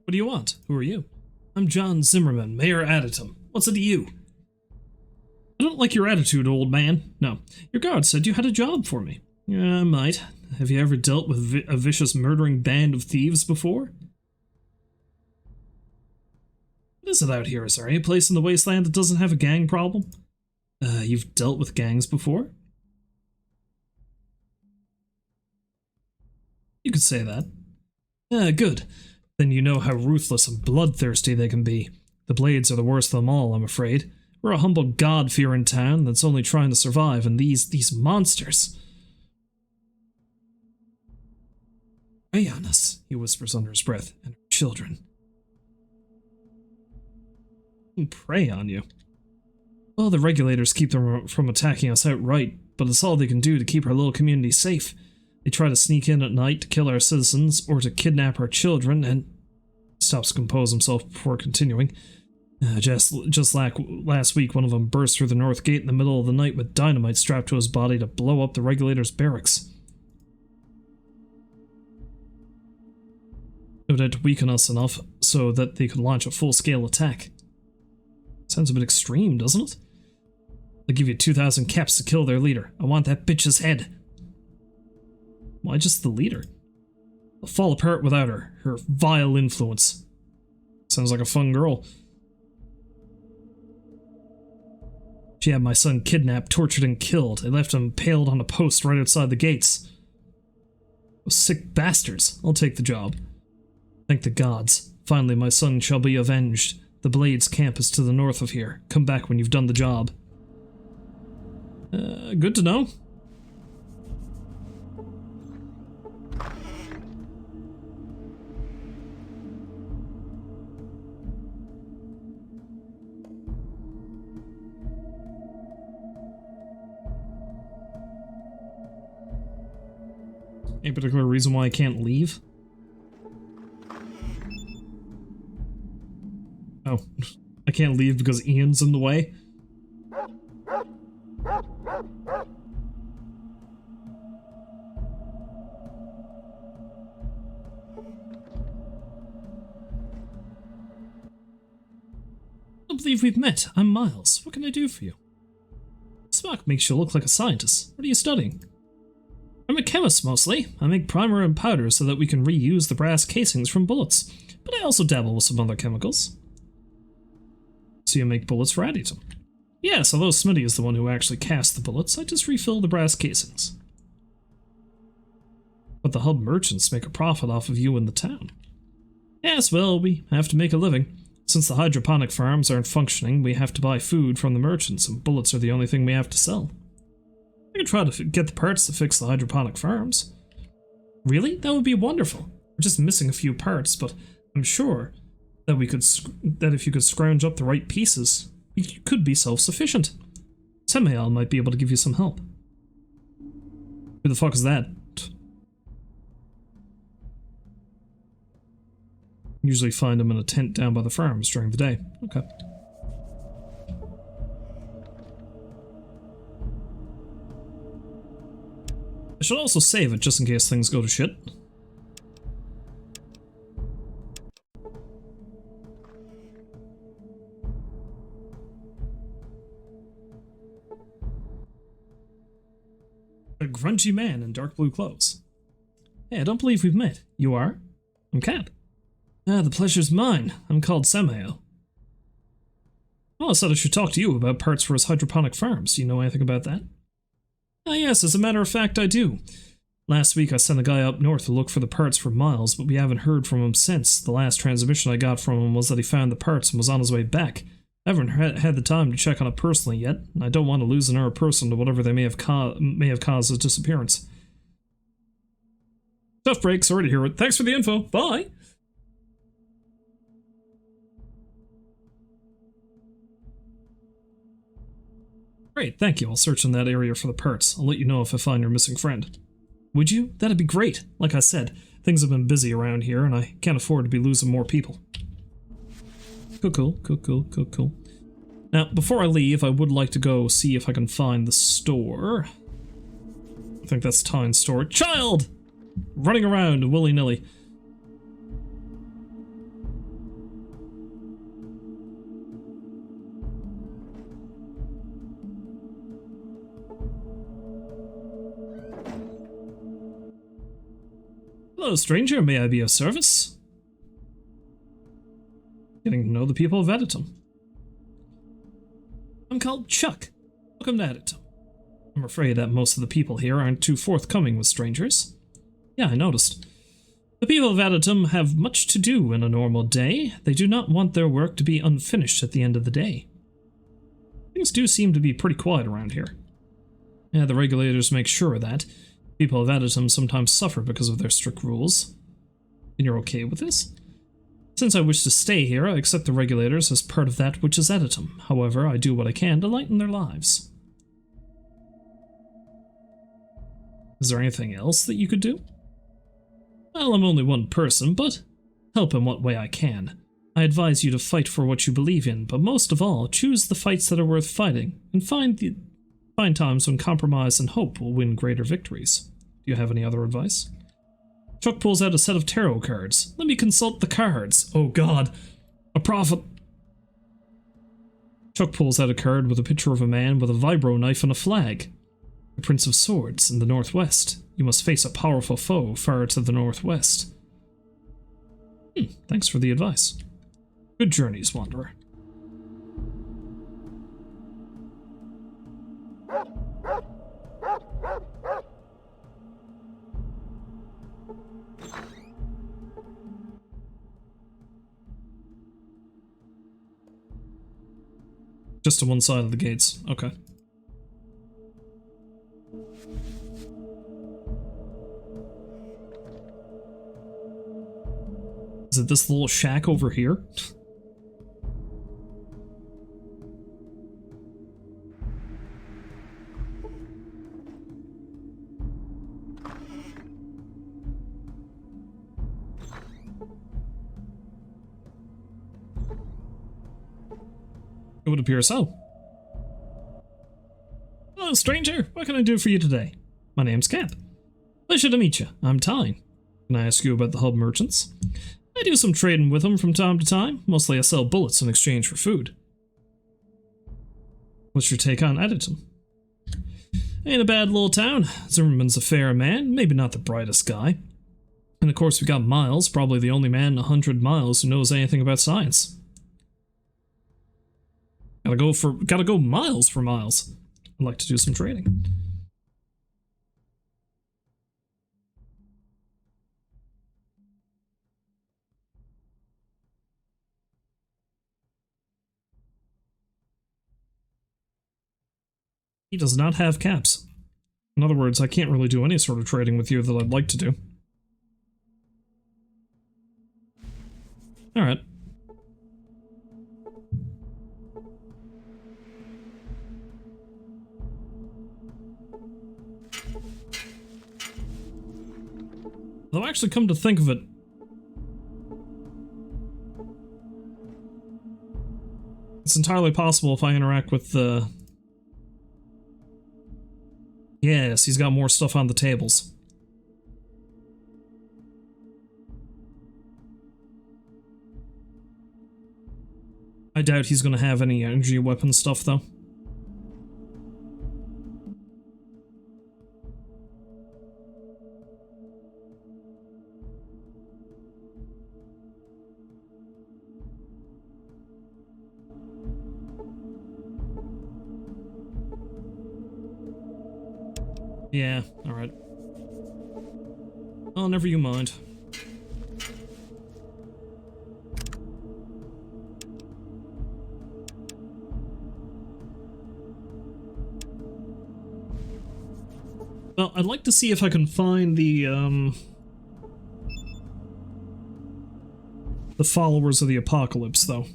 What do you want? Who are you? I'm John Zimmerman, Mayor Adytum. What's it to you? I don't like your attitude, old man. No. Your guard said you had a job for me. Yeah, I might. Have you ever dealt with a vicious murdering band of thieves before? What is it out here? Is there any place in the wasteland that doesn't have a gang problem? You've dealt with gangs before? You could say that. Good. Then you know how ruthless and bloodthirsty they can be. The Blades are the worst of them all, I'm afraid. We're a humble God-fearing town that's only trying to survive, and these monsters... Prey on us, he whispers under his breath, and our children. Prey on you? Well, the regulators keep them from attacking us outright, but it's all they can do to keep our little community safe. They try to sneak in at night to kill our citizens, or to kidnap our children, and... Stops to compose himself before continuing. Just last week, one of them burst through the north gate in the middle of the night with dynamite strapped to his body to blow up the regulators' barracks. It would to weaken us enough so that they could launch a full-scale attack. Sounds a bit extreme, doesn't it? I'll give you 2,000 caps to kill their leader. I want that bitch's head. Why just the leader? I'll fall apart without her vile influence. Sounds like a fun girl. She had my son kidnapped, tortured, and killed. They left him impaled on a post right outside the gates. Those sick bastards. I'll take the job. Thank the gods. Finally, my son shall be avenged. The Blades camp is to the north of here. Come back when you've done the job. Good to know. Any particular reason why I can't leave? Oh, I can't leave because Ian's in the way? I don't believe we've met. I'm Miles. What can I do for you? Smock makes you look like a scientist. What are you studying? I'm a chemist, mostly. I make primer and powder so that we can reuse the brass casings from bullets, but I also dabble with some other chemicals. So you make bullets for Adytum? Yes, although Smitty is the one who actually casts the bullets, I just refill the brass casings. But the hub merchants make a profit off of you in the town. Yes, well, we have to make a living. Since the hydroponic farms aren't functioning, we have to buy food from the merchants, and bullets are the only thing we have to sell. I could try to get the parts to fix the hydroponic farms. Really? That would be wonderful. We're just missing a few parts, but I'm sure that if you could scrounge up the right pieces, we could be self-sufficient. Semael might be able to give you some help. Who the fuck is that? Usually find them in a tent down by the farms during the day. Okay. I should also save it just in case things go to shit. A grungy man in dark blue clothes. Hey, I don't believe we've met. You are? I'm Cap. Ah, the pleasure's mine. I'm called Samael. Oh, I said I should talk to you about parts for his hydroponic farms. Do you know anything about that? Ah, yes, as a matter of fact, I do. Last week I sent a guy up north to look for the parts for Miles, but we haven't heard from him since. The last transmission I got from him was that he found the parts and was on his way back. I haven't had the time to check on it personally yet, and I don't want to lose another person to whatever they may have caused his disappearance. Tough break, sorry to hear it. Thanks for the info. Bye! Great, thank you. I'll search in that area for the parts. I'll let you know if I find your missing friend. Would you? That'd be great. Like I said, things have been busy around here, and I can't afford to be losing more people. Cool. Now, before I leave, I would like to go see if I can find the store. I think that's Tyne's store. Child! Running around willy-nilly. Hello, stranger. May I be of service? Getting to know the people of Adytum. I'm called Chuck. Welcome to Adytum. I'm afraid that most of the people here aren't too forthcoming with strangers. Yeah, I noticed. The people of Adytum have much to do in a normal day. They do not want their work to be unfinished at the end of the day. Things do seem to be pretty quiet around here. Yeah, the regulators make sure of that. People of Adytum sometimes suffer because of their strict rules. And you're okay with this? Since I wish to stay here, I accept the regulators as part of that which is Adytum. However, I do what I can to lighten their lives. Is there anything else that you could do? Well, I'm only one person, but help in what way I can. I advise you to fight for what you believe in, but most of all, choose the fights that are worth fighting, and find times when compromise and hope will win greater victories. Do you have any other advice? Chuck pulls out a set of tarot cards. Let me consult the cards. Oh god. A prophet. Chuck pulls out a card with a picture of a man with a vibro knife and a flag. The Prince of Swords in the northwest. You must face a powerful foe far to the northwest. Thanks for the advice. Good journeys, Wanderer. Just to one side of the gates. Okay. Is it this little shack over here? It would appear so. Hello, stranger. What can I do for you today? My name's Cap. Pleasure to meet you. I'm Tyne. Can I ask you about the hub merchants? I do some trading with them from time to time. Mostly I sell bullets in exchange for food. What's your take on Adytum? Ain't a bad little town. Zimmerman's a fair man, maybe not the brightest guy. And of course we got Miles, probably the only man in 100 miles who knows anything about science. Gotta go miles for miles. I'd like to do some trading. He does not have caps. In other words, I can't really do any sort of trading with you that I'd like to do. Alright. Though actually, come to think of it, It's entirely possible if I interact with the... Yes, he's got more stuff on the tables. I doubt he's gonna have any energy weapon stuff, though. Yeah, alright. Oh, never you mind. Well, I'd like to see if I can find the followers of the apocalypse, though.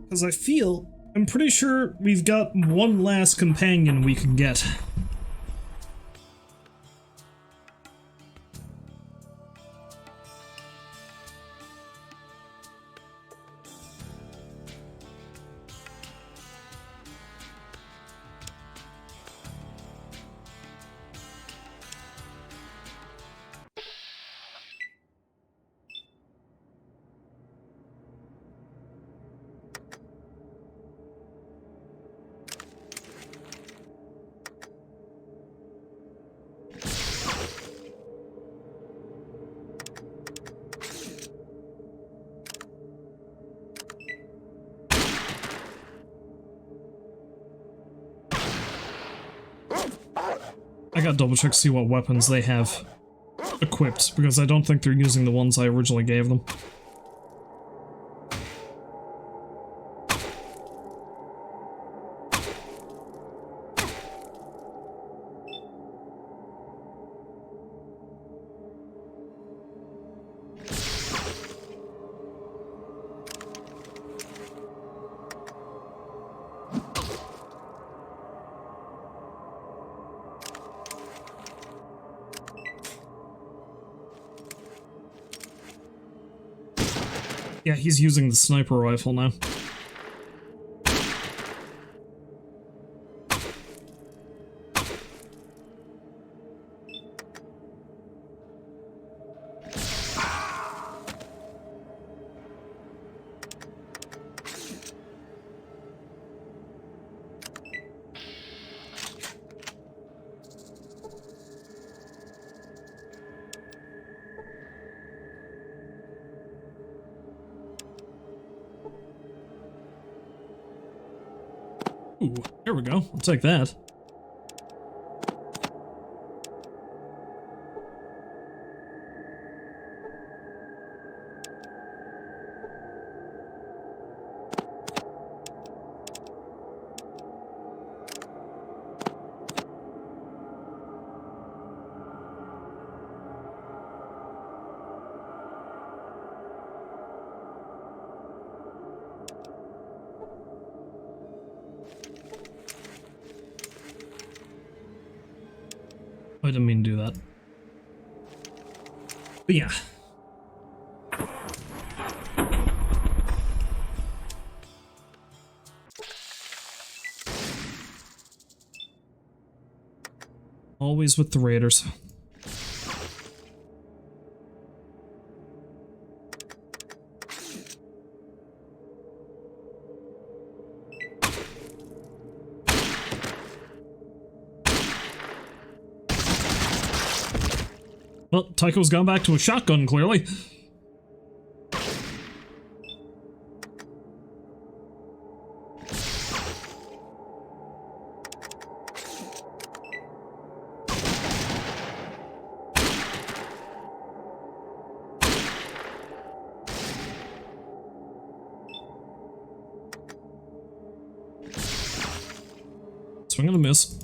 Because I'm pretty sure we've got one last companion we can get. I gotta double check to see what weapons they have equipped, because I don't think they're using the ones I originally gave them. Yeah, he's using the sniper rifle now. Ooh, there we go. I'll take that. I didn't mean to do that. But yeah. Always with the raiders. Well, Tycho's gone back to a shotgun, clearly. Swing and a miss.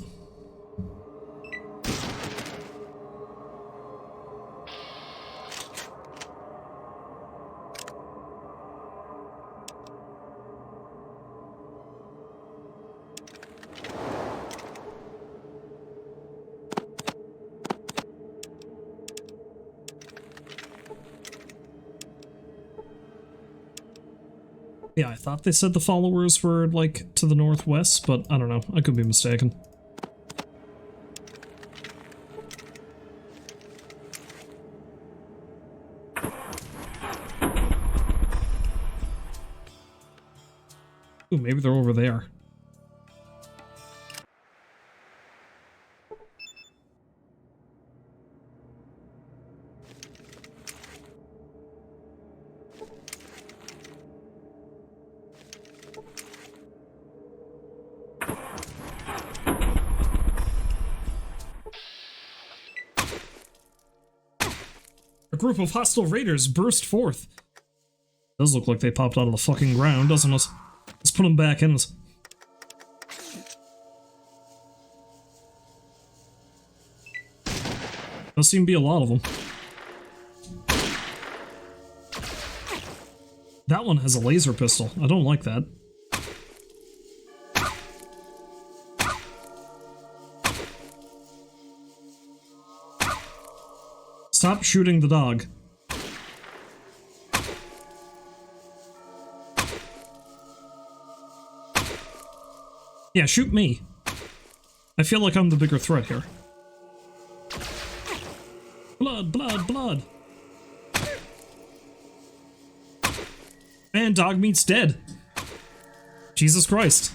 Yeah, I thought they said the followers were, like, to the northwest, but I don't know. I could be mistaken. Ooh, maybe they're over there. A group of hostile raiders burst forth. Does look like they popped out of the fucking ground, doesn't it? Let's put them back in it. Does seem to be a lot of them. That one has a laser pistol. I don't like that. Stop shooting the dog. Yeah, shoot me. I feel like I'm the bigger threat here. Blood, blood, blood. Man, dog meat's dead. Jesus Christ.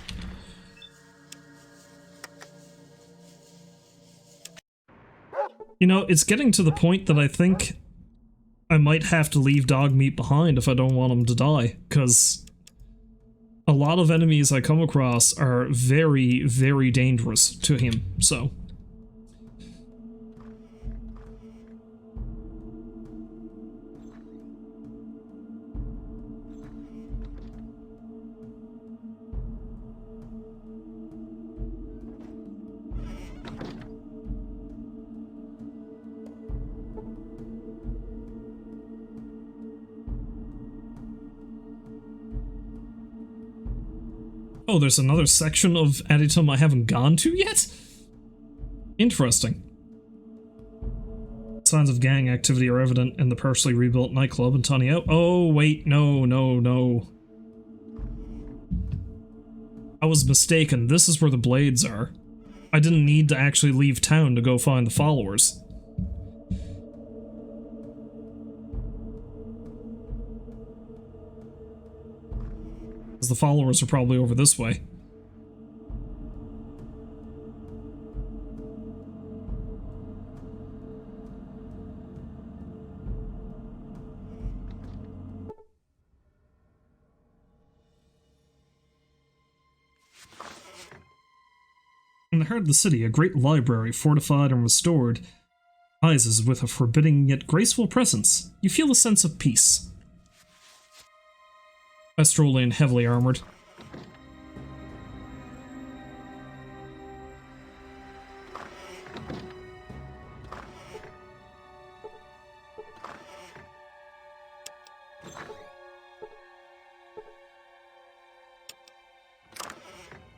You know, it's getting to the point that I think I might have to leave dog meat behind if I don't want him to die, because a lot of enemies I come across are very, very dangerous to him, so. Oh, there's another section of Adytum I haven't gone to yet? Interesting. Signs of gang activity are evident in the partially rebuilt nightclub in Tanio. Oh, wait, no, no, no. I was mistaken. This is where the blades are. I didn't need to actually leave town to go find the followers. Because the followers are probably over this way. In the heart of the city, a great library, fortified and restored, rises with a forbidding yet graceful presence. You feel a sense of peace. I stroll in heavily armored.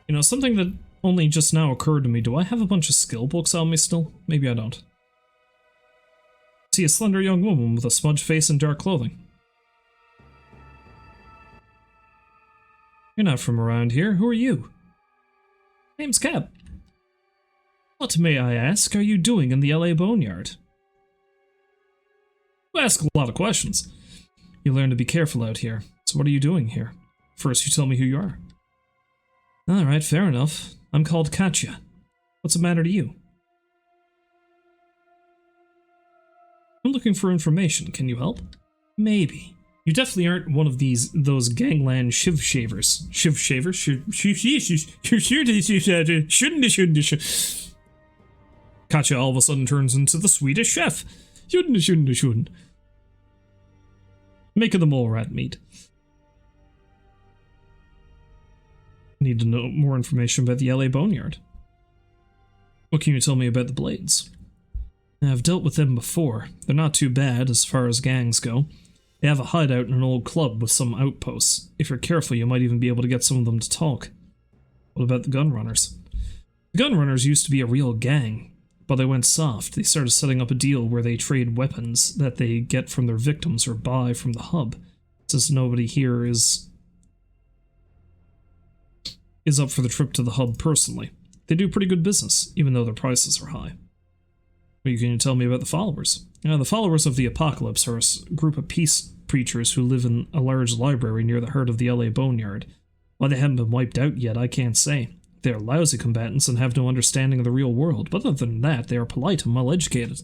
You know, something that only just now occurred to me, do I have a bunch of skill books on me still? Maybe I don't. See a slender young woman with a smudged face and dark clothing. You're not from around here. Who are you? Name's Cap. What, may I ask, are you doing in the LA Boneyard? You ask a lot of questions. You learn to be careful out here. So what are you doing here? First, you tell me who you are. Alright, fair enough. I'm called Katya. What's the matter to you? I'm looking for information. Can you help? Maybe. You definitely aren't one of those gangland shiv shavers. Shiv shavers? Katya all of a sudden turns into the Swedish chef. Shouldn't. Making the mole rat meat. Need to know more information about the LA Boneyard. What can you tell me about the Blades? I've dealt with them before. They're not too bad as far as gangs go. They have a hideout in an old club with some outposts. If you're careful, you might even be able to get some of them to talk. What about the Gunrunners? The Gunrunners used to be a real gang, but they went soft. They started setting up a deal where they trade weapons that they get from their victims or buy from the hub, since nobody here is is up for the trip to the hub personally. They do pretty good business, even though their prices are high. What can you tell me about the followers? The followers of the Apocalypse are a group of peace preachers who live in a large library near the heart of the LA Boneyard. Why they haven't been wiped out yet, I can't say. They are lousy combatants and have no understanding of the real world, but other than that, they are polite and well educated.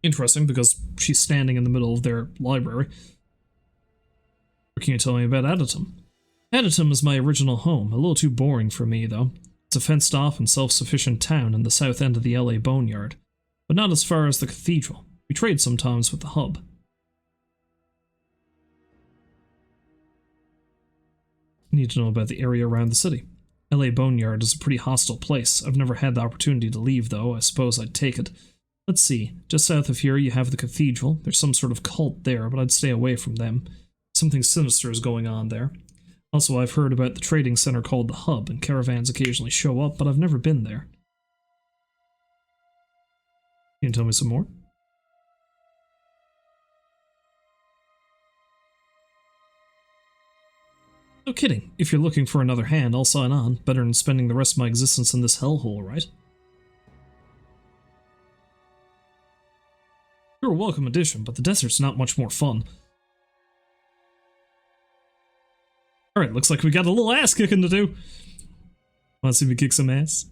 Interesting, because she's standing in the middle of their library. What can you tell me about Adytum? Adytum is my original home, a little too boring for me, though. It's a fenced-off and self-sufficient town in the south end of the LA Boneyard, but not as far as the cathedral. We trade sometimes with the hub. I need to know about the area around the city. LA Boneyard is a pretty hostile place. I've never had the opportunity to leave, though. I suppose I'd take it. Let's see. Just south of here, you have the cathedral. There's some sort of cult there, but I'd stay away from them. Something sinister is going on there. Also, I've heard about the trading center called the Hub, and caravans occasionally show up, but I've never been there. Can you tell me some more? No kidding. If you're looking for another hand, I'll sign on. Better than spending the rest of my existence in this hellhole, right? You're a welcome addition, but the desert's not much more fun. Alright, looks like we got a little ass kicking to do. Wanna see me kick some ass?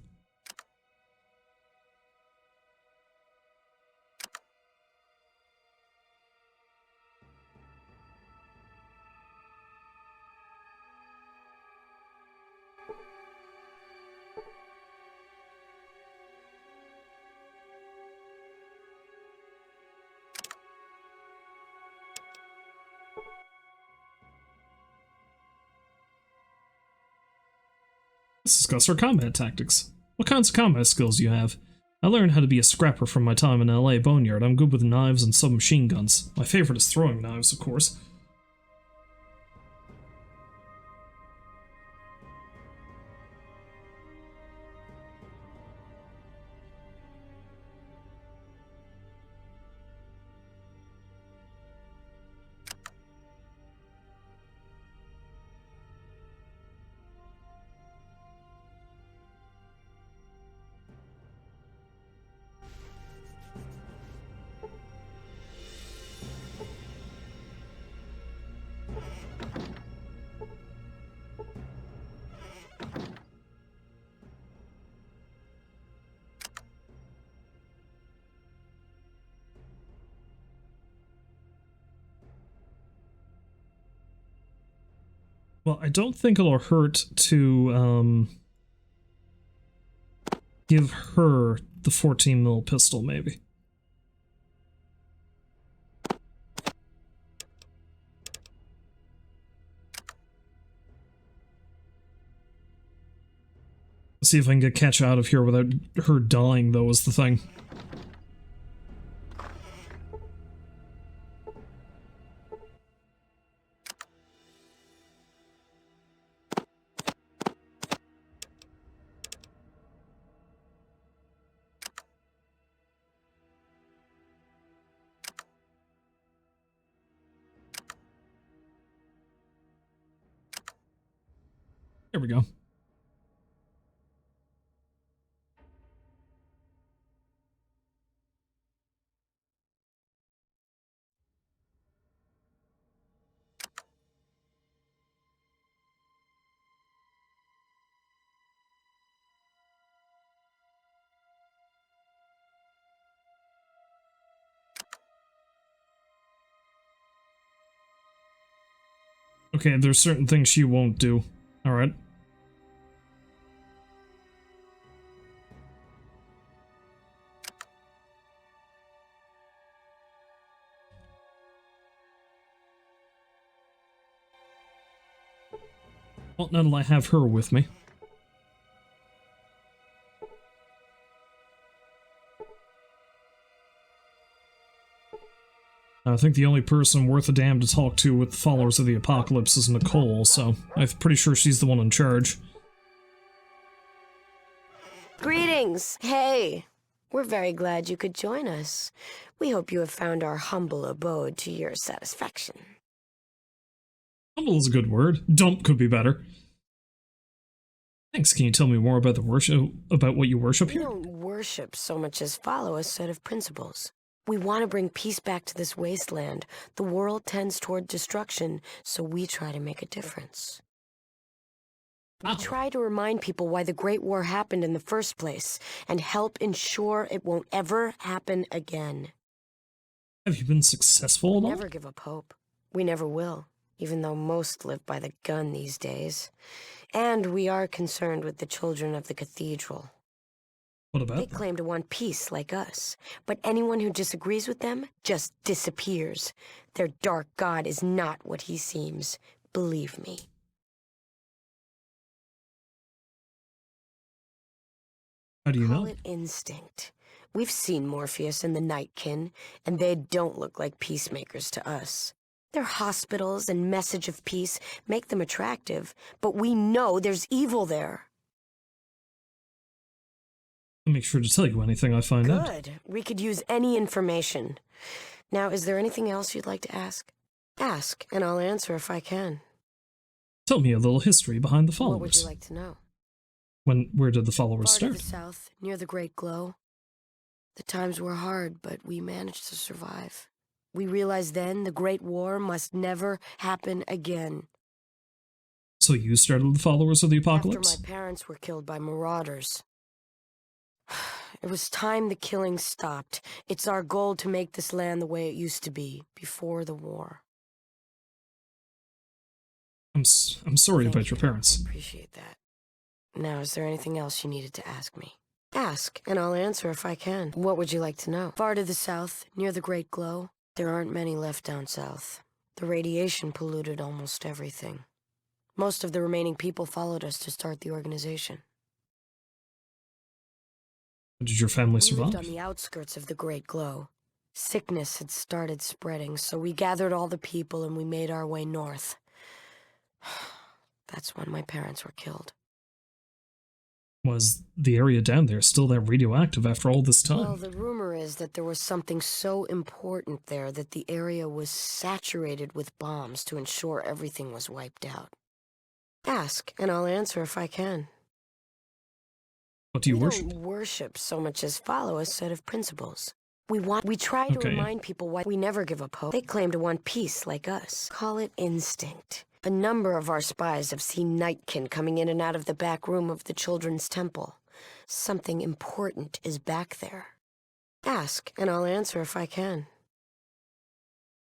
Let's discuss our combat tactics. What kinds of combat skills do you have? I learned how to be a scrapper from my time in LA Boneyard. I'm good with knives and submachine guns. My favorite is throwing knives, of course. Well, I don't think it'll hurt to, give her the 14mm pistol, maybe. Let's see if I can get Catch out of here without her dying, though, is the thing. There we go. Okay, there's certain things she won't do. Alright. Well, now that I have her with me. I think the only person worth a damn to talk to with the followers of the Apocalypse is Nicole, so I'm pretty sure she's the one in charge. Greetings! Hey! We're very glad you could join us. We hope you have found our humble abode to your satisfaction. Humble is a good word. Dump could be better. Thanks. Can you tell me more about the worship, about what you worship We here? don't worship so much as follow a set of principles. We want to bring peace back to this wasteland. The world tends toward destruction, so we try to make a difference. We try to remind people why the Great War happened in the first place, and help ensure it won't ever happen again. Have you been successful We at all? never give up hope. We never will, even though most live by the gun these days. And we are concerned with the children of the cathedral. What They about them? claim to want peace like us, but anyone who disagrees with them just disappears. Their dark god is not what he seems, believe me. How do you Call know? it instinct. We've seen Morpheus and the Nightkin, and they don't look like peacemakers to us. Their hospitals and message of peace make them attractive, but we know there's evil there. I'll make sure to tell you anything I find out. Good. We could use any information. Now, is there anything else you'd like to ask? Ask, and I'll answer if I can. Tell me a little history behind the What would you followers. like to know? Where did the followers Far to start? the south, near the Great Glow. The times were hard, but we managed to survive. We realized then the Great War must never happen again. So you started the followers of the After apocalypse? my parents were killed by marauders. It was time the killing stopped. It's our goal to make this land the way it used to be, before the war. I'm sorry Thank about your you. parents. I appreciate that. Now, is there anything else you needed to ask me? Ask, and I'll answer if I can. What would you like to know? Far to the south, near the Great Glow, there aren't many left down south. The radiation polluted almost everything. Most of the remaining people followed us to start the organization. How did your family We lived survive? on the outskirts of the Great Glow. Sickness had started spreading, so we gathered all the people and we made our way north. That's when my parents were killed. Was the area down there still that radioactive after all this time? Well, the rumor is that there was something so important there that the area was saturated with bombs to ensure everything was wiped out. Ask, and I'll answer if I can. What do you We worship? don't worship so much as follow a set of principles. We try to Okay. remind people why we never give up hope. They claim to want peace like us. Call it instinct. A number of our spies have seen Nightkin coming in and out of the back room of the Children's Temple. Something important is back there. Ask, and I'll answer if I can.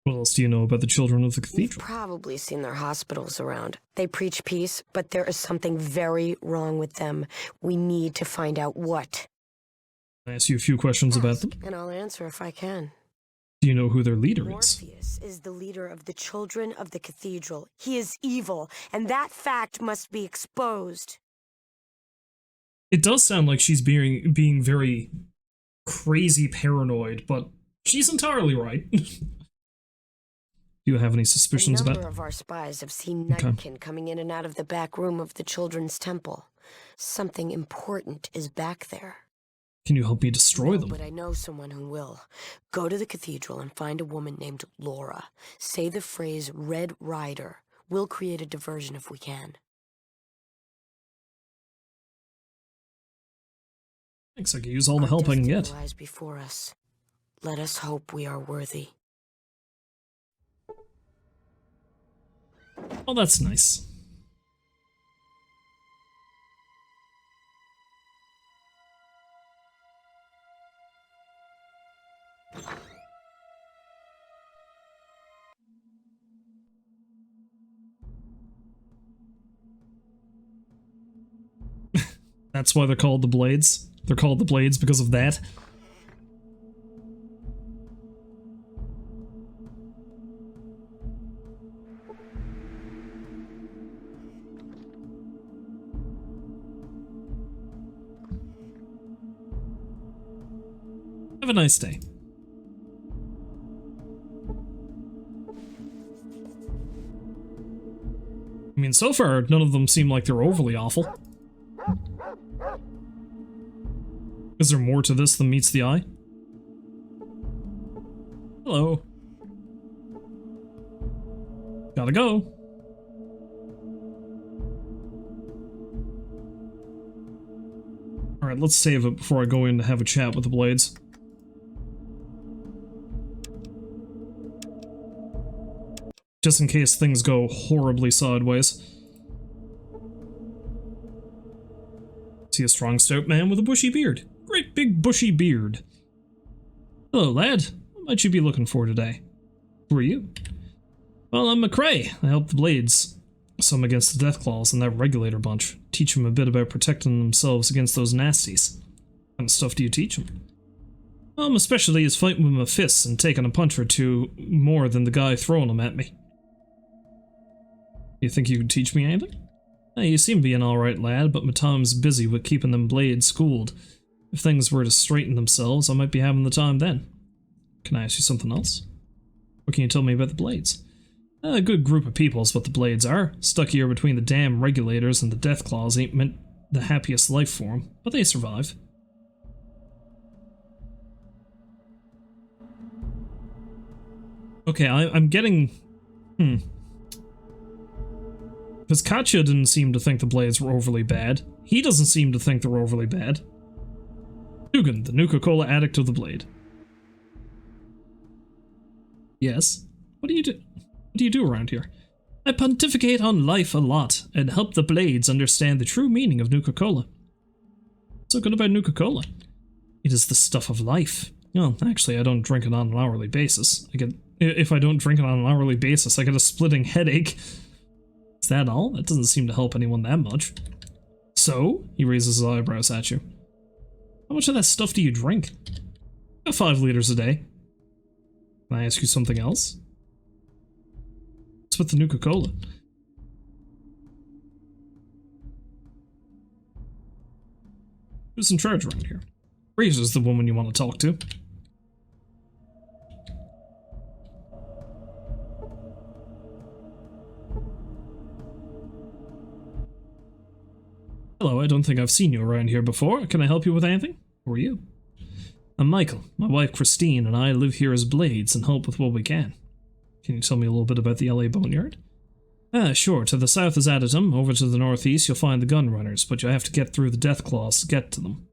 What else do you know about the children of the You've cathedral? probably seen their hospitals around. They preach peace, but there is something very wrong with them. We need to find out what. Can I ask you a few questions about Ask, them? and I'll answer if I can. Do you know who their leader is? Morpheus is the leader of the Children of the Cathedral. He is evil, and that fact must be exposed. It does sound like she's being very crazy paranoid, but she's entirely right. Do you have any suspicions A number about? of our spies have seen Okay. Nightkin coming in and out of the back room of the Children's Temple. Something important is back there. Can you help me destroy No, them? but I know someone who will. Go to the cathedral and find a woman named Laura. Say the phrase Red Rider. We'll create a diversion if we can. Thanks, I can use all the Our help I can destiny get. lies before us. Let us hope we are worthy. Oh, that's nice. That's why they're called the Blades. They're called the Blades because of that. Have a nice day. I mean, so far, none of them seem like they're overly awful. Is there more to this than meets the eye? Hello. Gotta go. Alright, let's save it before I go in to have a chat with the blades. Just in case things go horribly sideways. See a strong, stout man with a bushy beard. Great big bushy beard. Hello, lad. What might you be looking for today? Who are you? Well, I'm McCrae. I help the blades. Some against the Deathclaws and that regulator bunch. Teach them a bit about protecting themselves against those nasties. What kind of stuff do you teach them? My specialty is fighting with my fists and taking a punch or two more than the guy throwing them at me. You think you could teach me anything? You seem to be an alright lad, but my time's busy with keeping them blades schooled. If things were to straighten themselves, I might be having the time then. Can I ask you something else? What can you tell me about the blades? A good group of people is what the blades are. Stuck here between the damn regulators and the Deathclaws ain't meant the happiest life for them, but they survive. Okay, I'm getting... Because Katya didn't seem to think the blades were overly bad. He doesn't seem to think they're overly bad. Dugan, the Nuka-Cola addict of the blade. Yes? What do you do? What do you do around here? I pontificate on life a lot, and help the blades understand the true meaning of Nuka-Cola. What's so good about Nuka-Cola? It is the stuff of life. Well, actually, I don't drink it on an hourly basis. If I don't drink it on an hourly basis, I get a splitting headache. Is that all? That doesn't seem to help anyone that much. So? He raises his eyebrows at you. How much of that stuff do you drink? About 5 liters a day. Can I ask you something else? What's with the Nuka-Cola? Who's in charge around here? Razor's the woman you want to talk to. Hello, I don't think I've seen you around here before. Can I help you with anything? Who are you? I'm Michael. My wife Christine and I live here as blades and help with what we can. Can you tell me a little bit about the LA Boneyard? Sure. To the south is Adytum. Over to the northeast you'll find the gun runners, but you'll have to get through the Deathclaws to get to them.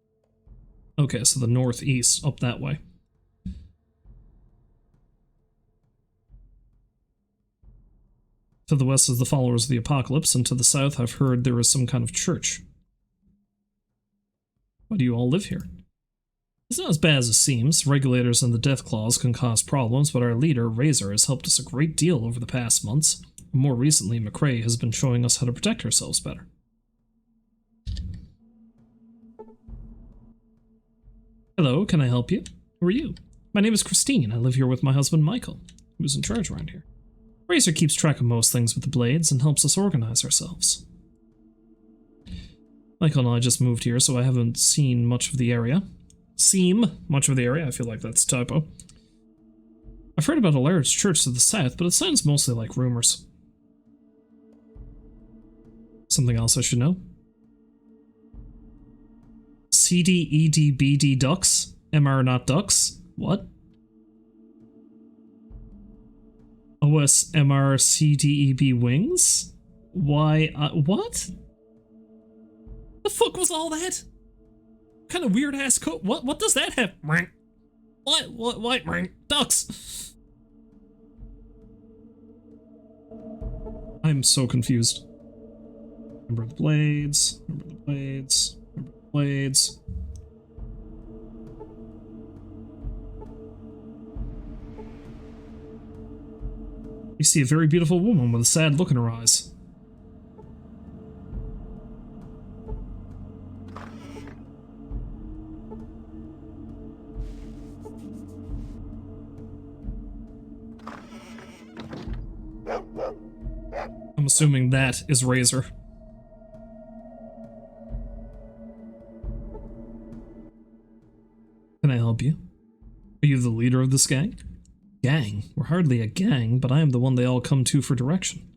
Okay, so the northeast, up that way. To the west is the followers of the apocalypse, and to the south I've heard there is some kind of church. Why do you all live here? It's not as bad as it seems. Regulators and the Deathclaws can cause problems, but our leader, Razor, has helped us a great deal over the past months. More recently, McCrae has been showing us how to protect ourselves better. Hello, can I help you? Who are you? My name is Christine. I live here with my husband, Michael, who's in charge around here. Razor keeps track of most things with the blades and helps us organize ourselves. Michael and I just moved here, so I haven't seen much of the area. Much of the area? I feel like that's a typo. I've heard about a large church to the south, but it sounds mostly like rumors. Something else I should know? CDEDBD ducks? MR not ducks? What? OSMRCDEB wings? Why, what? The fuck was all that? What kind of weird ass code? What does that have? What? Ducks! I'm so confused. Remember the blades, remember the blades, remember the blades. You see a very beautiful woman with a sad look in her eyes. I'm assuming that is Razor. Can I help you? Are you the leader of this gang? Gang? We're hardly a gang, but I am the one they all come to for direction.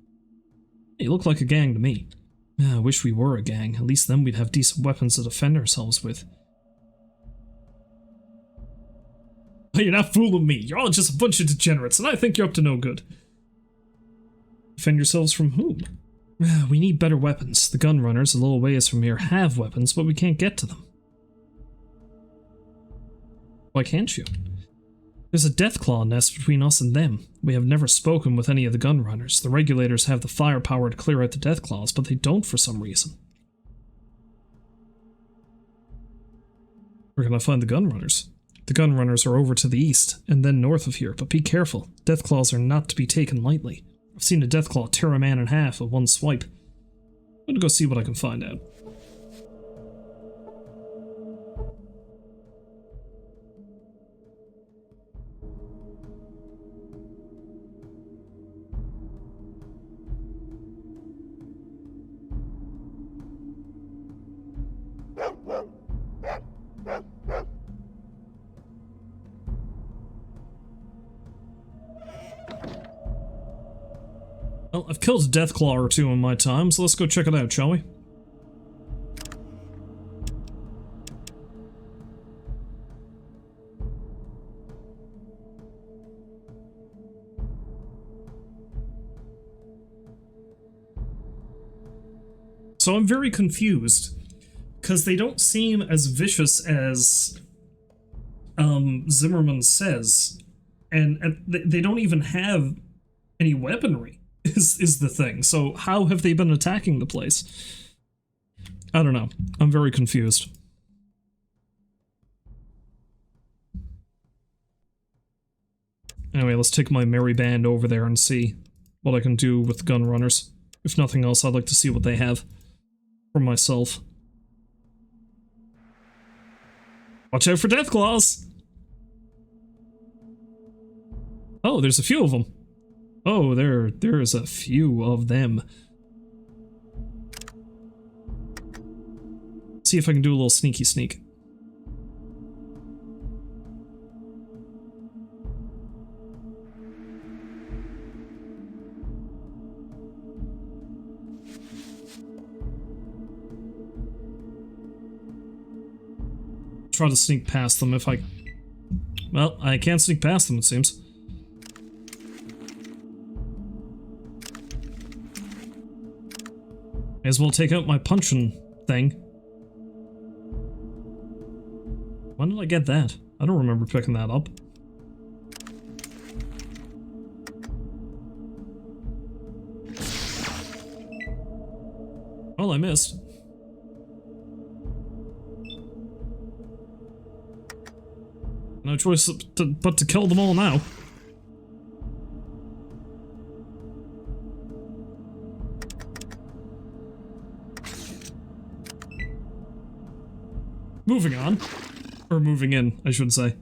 Hey, you look like a gang to me. I wish we were a gang. At least then we'd have decent weapons to defend ourselves with. Oh, you're not fooling me. You're all just a bunch of degenerates, and I think you're up to no good. Defend yourselves from whom? We need better weapons. The gun runners a little ways from here have weapons, but we can't get to them. Why can't you? There's a Deathclaw nest between us and them. We have never spoken with any of the gunrunners. The regulators have the firepower to clear out the Deathclaws, but they don't for some reason. Where can I find the gunrunners? The gunrunners are over to the east, and then north of here, but be careful. Deathclaws are not to be taken lightly. I've seen a Deathclaw tear a man in half with one swipe. I'm gonna go see what I can find out. Well, I've killed a Deathclaw or two in my time, so let's go check it out, shall we? So I'm very confused, because they don't seem as vicious as Zimmerman says, and they don't even have any weaponry. Is the thing. So how have they been attacking the place? I don't know. I'm very confused. Anyway, let's take my merry band over there and see what I can do with gun runners. If nothing else, I'd like to see what they have for myself. Watch out for Deathclaws! Oh, there's a few of them. Oh, there's a few of them. See if I can do a little sneaky sneak. Try to sneak past them if I... Well, I can't sneak past them, it seems. May as well take out my punching thing. When did I get that? I don't remember picking that up. Well, I missed. No choice but to kill them all now. Moving on. Or moving in, I should say.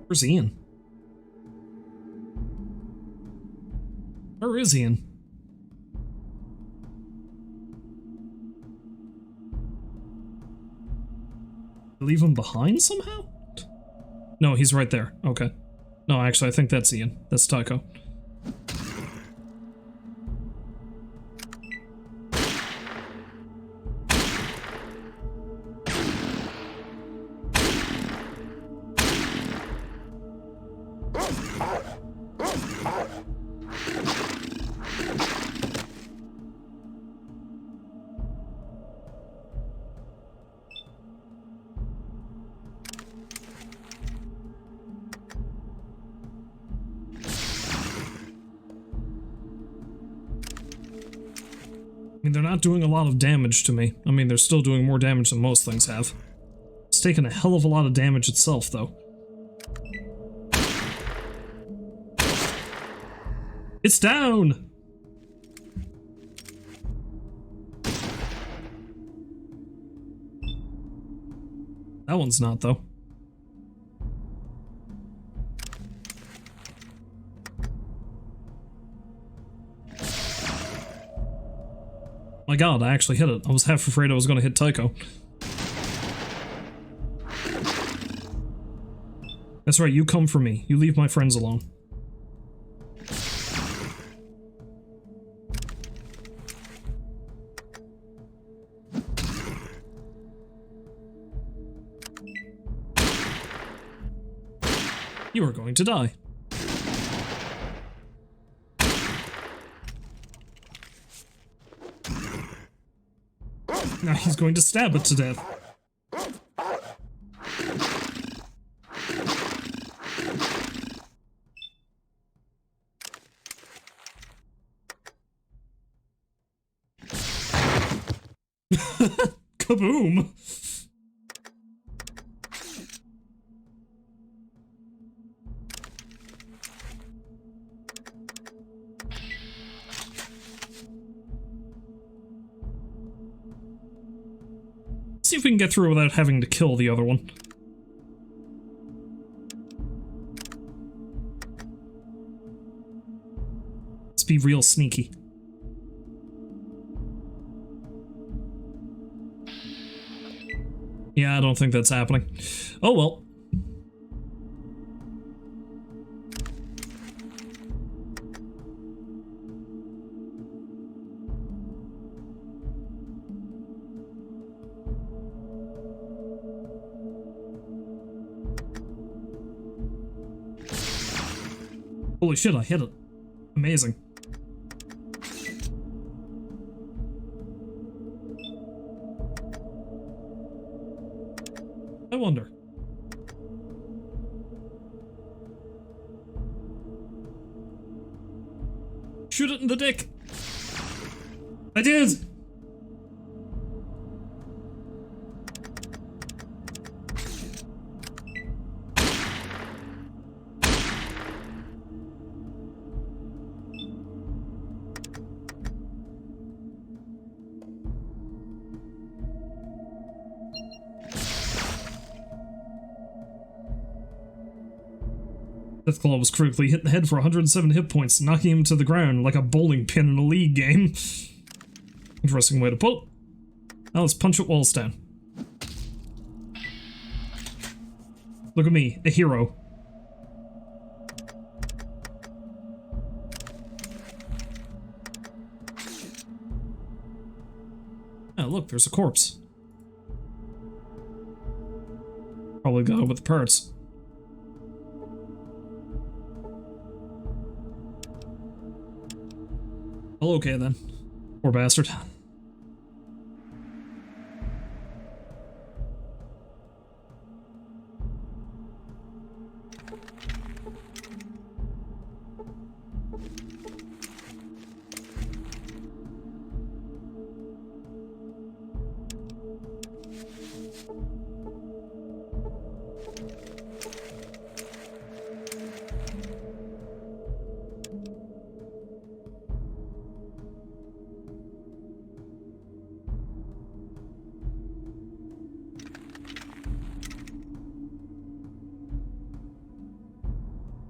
Where's Ian? Where is Ian? Leave him behind somehow? No, he's right there. Okay. No, actually, I think that's Ian. That's Tycho. I mean, they're not doing a lot of damage to me. I mean, they're still doing more damage than most things have. It's taking a hell of a lot of damage itself, though. It's down! That one's not, though. My god, I actually hit it. I was half afraid I was going to hit Tycho. That's right, you come for me. You leave my friends alone. You are going to die. Now he's going to stab it to death. Kaboom! See if we can get through without having to kill the other one. Let's be real sneaky. Yeah, I don't think that's happening. Oh well. Holy shit, I hit it. Amazing. I wonder. Shoot it in the dick! I did! Deathclaw was critically hit in the head for 107 hit points, knocking him to the ground like a bowling pin in a league game. Interesting way to put it. Now let's punch it while it's down. Look at me, a hero. Oh, look, there's a corpse. Probably got it with the parts. Well, okay then. Poor bastard.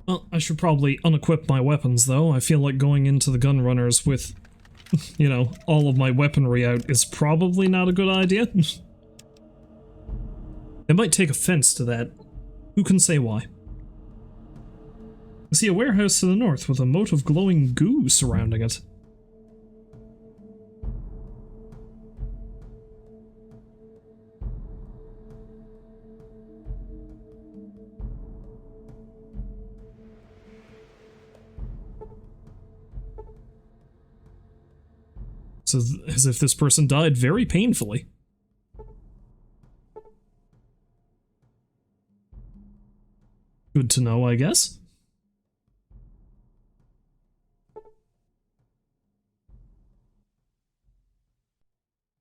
Well, I should probably unequip my weapons, though. I feel like going into the gun runners with, you know, all of my weaponry out is probably not a good idea. They might take offense to that. Who can say why? I see a warehouse to the north with a moat of glowing goo surrounding it. As if this person died very painfully. Good to know, I guess.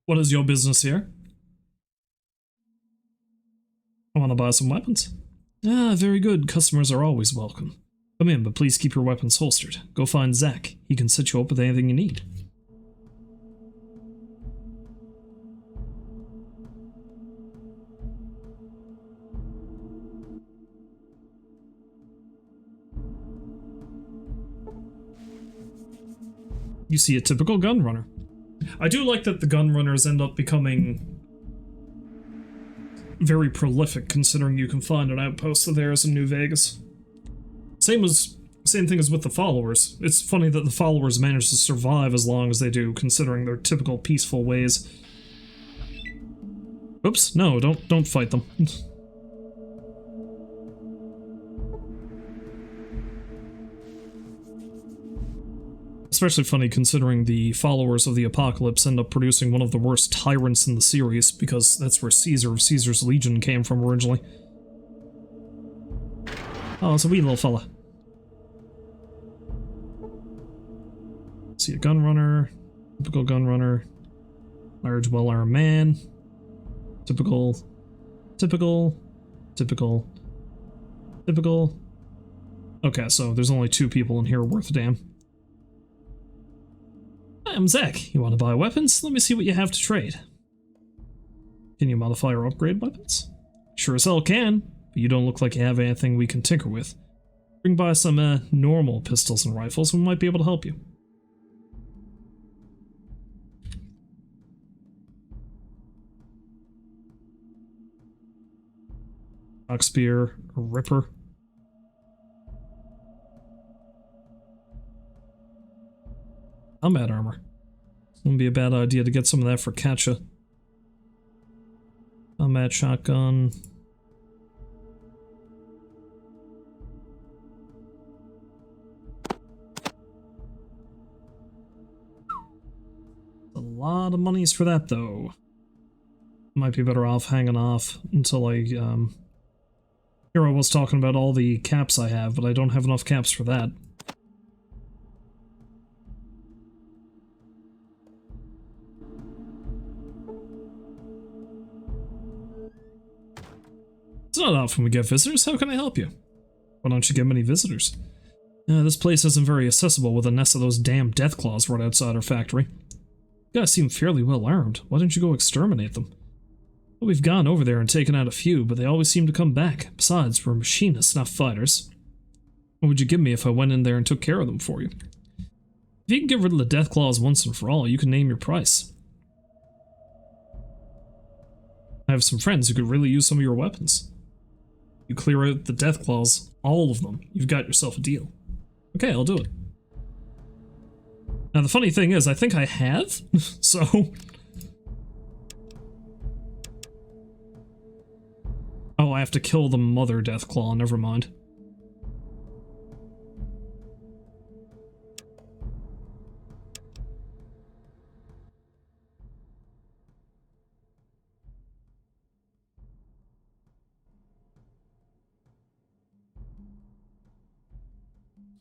What is your business here? I want to buy some weapons. Ah, very good. Customers are always welcome. Come in, but please keep your weapons holstered. Go find Zach. He can set you up with anything you need. You see a typical gun runner. I do like that the gun runners end up becoming very prolific, considering you can find an outpost of theirs in New Vegas. Same thing as with the followers. It's funny that the followers manage to survive as long as they do, considering their typical peaceful ways. Oops, no, don't fight them. Especially funny considering the followers of the Apocalypse end up producing one of the worst tyrants in the series, because that's where Caesar of Caesar's Legion came from originally. Oh, it's a wee little fella. See a gun runner, typical gun runner, large well-armed man, typical, typical, typical, typical. Okay, so there's only 2 people in here worth a damn. Hi, I'm Zach. You want to buy weapons? Let me see what you have to trade. Can you modify or upgrade weapons? Sure as hell can, but you don't look like you have anything we can tinker with. Bring by some normal pistols and rifles, we might be able to help you. Rock spear, a ripper. Combat armor. Wouldn't be a bad idea to get some of that for Katja. Combat shotgun. A lot of monies for that, though. Might be better off hanging off until I, Here I was talking about all the caps I have, but I don't have enough caps for that. It's not often we get visitors. How can I help you? Why don't you get many visitors? This place isn't very accessible with a nest of those damn deathclaws right outside our factory. You guys seem fairly well armed. Why don't you go exterminate them? Well, we've gone over there and taken out a few, but they always seem to come back. Besides, we're machinists, not fighters. What would you give me if I went in there and took care of them for you? If you can get rid of the deathclaws once and for all, you can name your price. I have some friends who could really use some of your weapons. You clear out the deathclaws, all of them, you've got yourself a deal. Okay, I'll do it. Now the funny thing is, I think I have, so... Oh, I have to kill the mother deathclaw, never mind.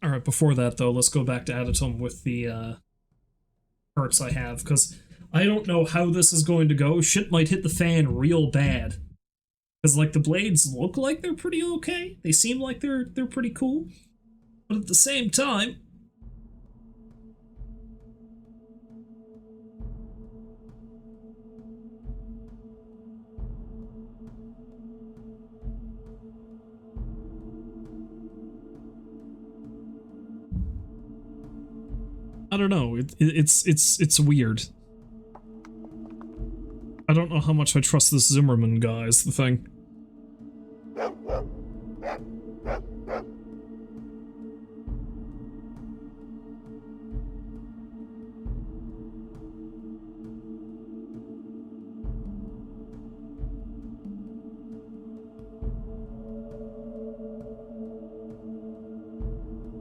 Alright, before that though, let's go back to Adytum with the perks I have, because I don't know how this is going to go. Shit might hit the fan real bad. Because, like, the blades look like they're pretty okay. They seem like they're pretty cool. But at the same time... I don't know, it's weird. I don't know how much I trust this Zimmerman guy is the thing.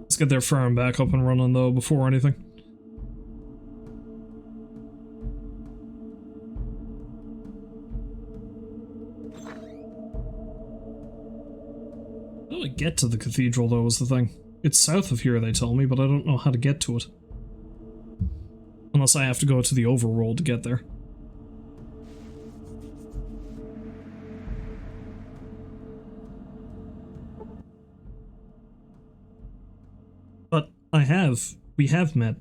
Let's get their farm back up and running though before anything. How do I get to the cathedral, though, is the thing. It's south of here, they tell me, but I don't know how to get to it. Unless I have to go to the overworld to get there. But we have met.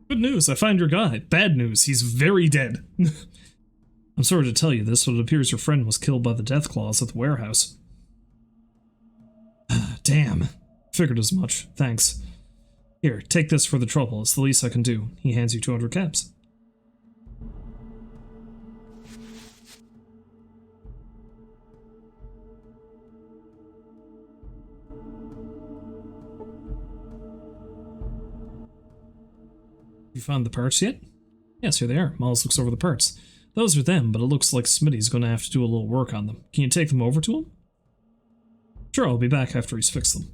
Good news, I found your guy. Bad news, he's very dead. I'm sorry to tell you this, but it appears your friend was killed by the Deathclaws at the warehouse. Damn. Figured as much. Thanks. Here, take this for the trouble. It's the least I can do. He hands you 200 caps. You found the parts yet? Yes, here they are. Miles looks over the parts. Those are them, but it looks like Smitty's going to have to do a little work on them. Can you take them over to him? Sure, I'll be back after he's fixed them.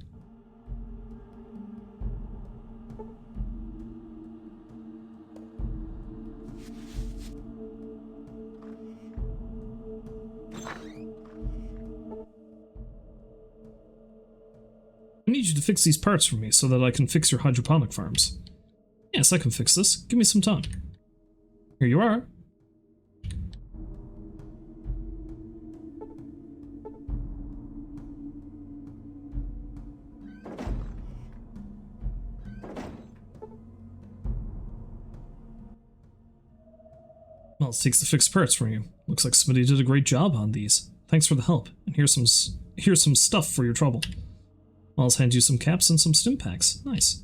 I need you to fix these parts for me so that I can fix your hydroponic farms. Yes, I can fix this. Give me some time. Here you are. Miles takes the fixed parts from you. Looks like somebody did a great job on these. Thanks for the help, and here's some stuff for your trouble. Miles hands you some caps and some stim packs. Nice.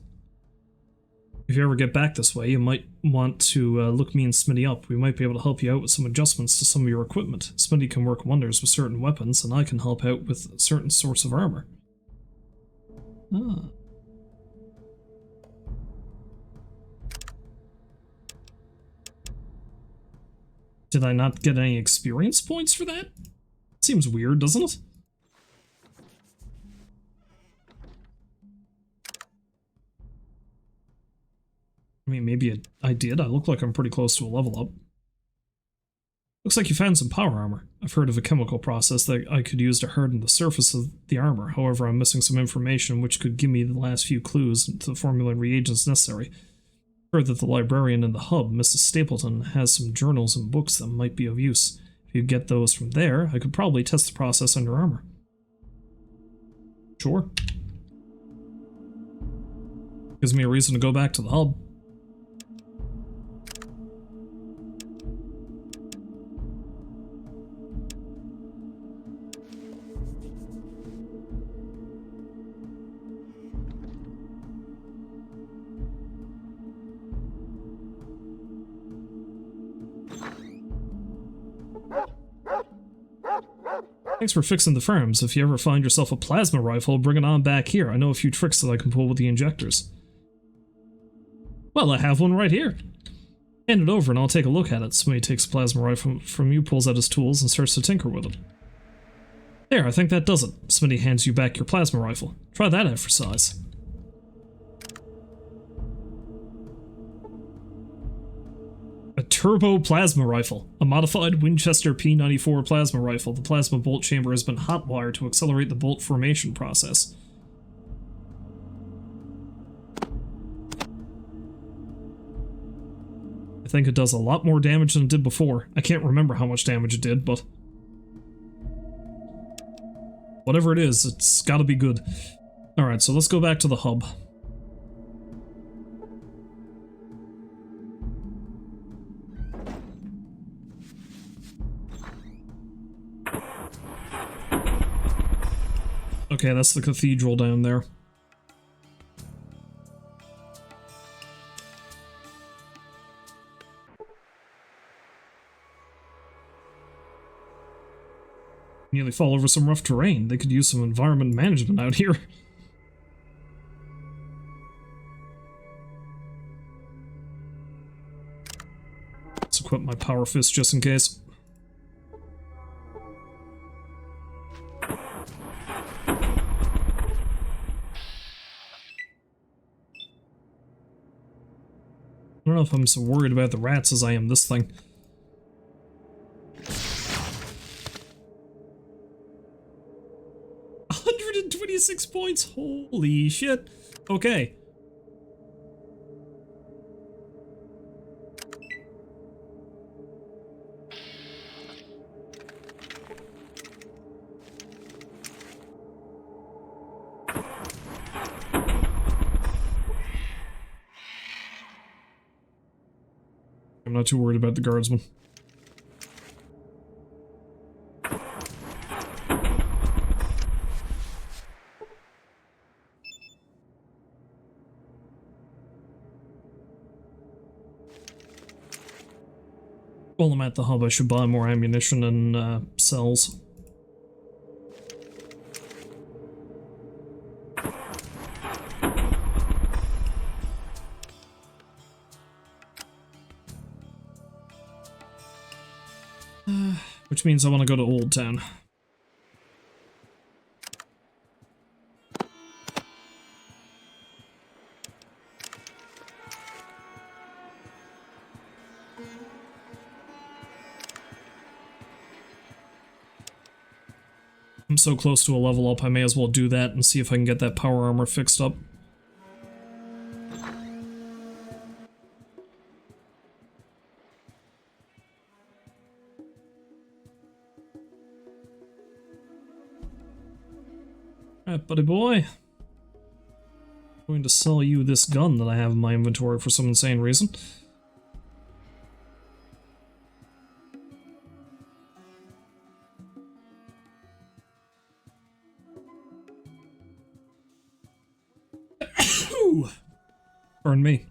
If you ever get back this way, you might want to look me and Smitty up. We might be able to help you out with some adjustments to some of your equipment. Smitty can work wonders with certain weapons, and I can help out with certain sorts of armor. Ah. Did I not get any experience points for that? Seems weird, doesn't it? I mean, maybe I did. I look like I'm pretty close to a level up. Looks like you found some power armor. I've heard of a chemical process that I could use to harden the surface of the armor. However, I'm missing some information which could give me the last few clues to the formula and reagents necessary. I've heard that the librarian in the hub, Mrs. Stapleton, has some journals and books that might be of use. If you get those from there, I could probably test the process on your armor. Sure. Gives me a reason to go back to the hub. Thanks for fixing the farms. If you ever find yourself a plasma rifle, bring it on back here. I know a few tricks that I can pull with the injectors. Well, I have one right here. Hand it over and I'll take a look at it. Somebody takes a plasma rifle from you, pulls out his tools, and starts to tinker with it. There, I think that does it. Somebody hands you back your plasma rifle. Try that out for size. A turbo plasma rifle. A modified Winchester P94 plasma rifle. The plasma bolt chamber has been hotwired to accelerate the bolt formation process. I think it does a lot more damage than it did before. I can't remember how much damage it did, but whatever it is, it's gotta be good. Alright, so let's go back to the hub. Okay, that's the cathedral down there. Nearly fall over some rough terrain. They could use some environment management out here. Let's equip my power fist just in case. I don't know if I'm so worried about the rats as I am this thing. $126 points? Holy shit. Okay. I'm not too worried about the guardsmen. While I'm at the hub, I should buy more ammunition and cells. Which means I want to go to Old Town. I'm so close to a level up, I may as well do that and see if I can get that power armor fixed up. Alright, buddy boy. I'm going to sell you this gun that I have in my inventory for some insane reason. Burn me.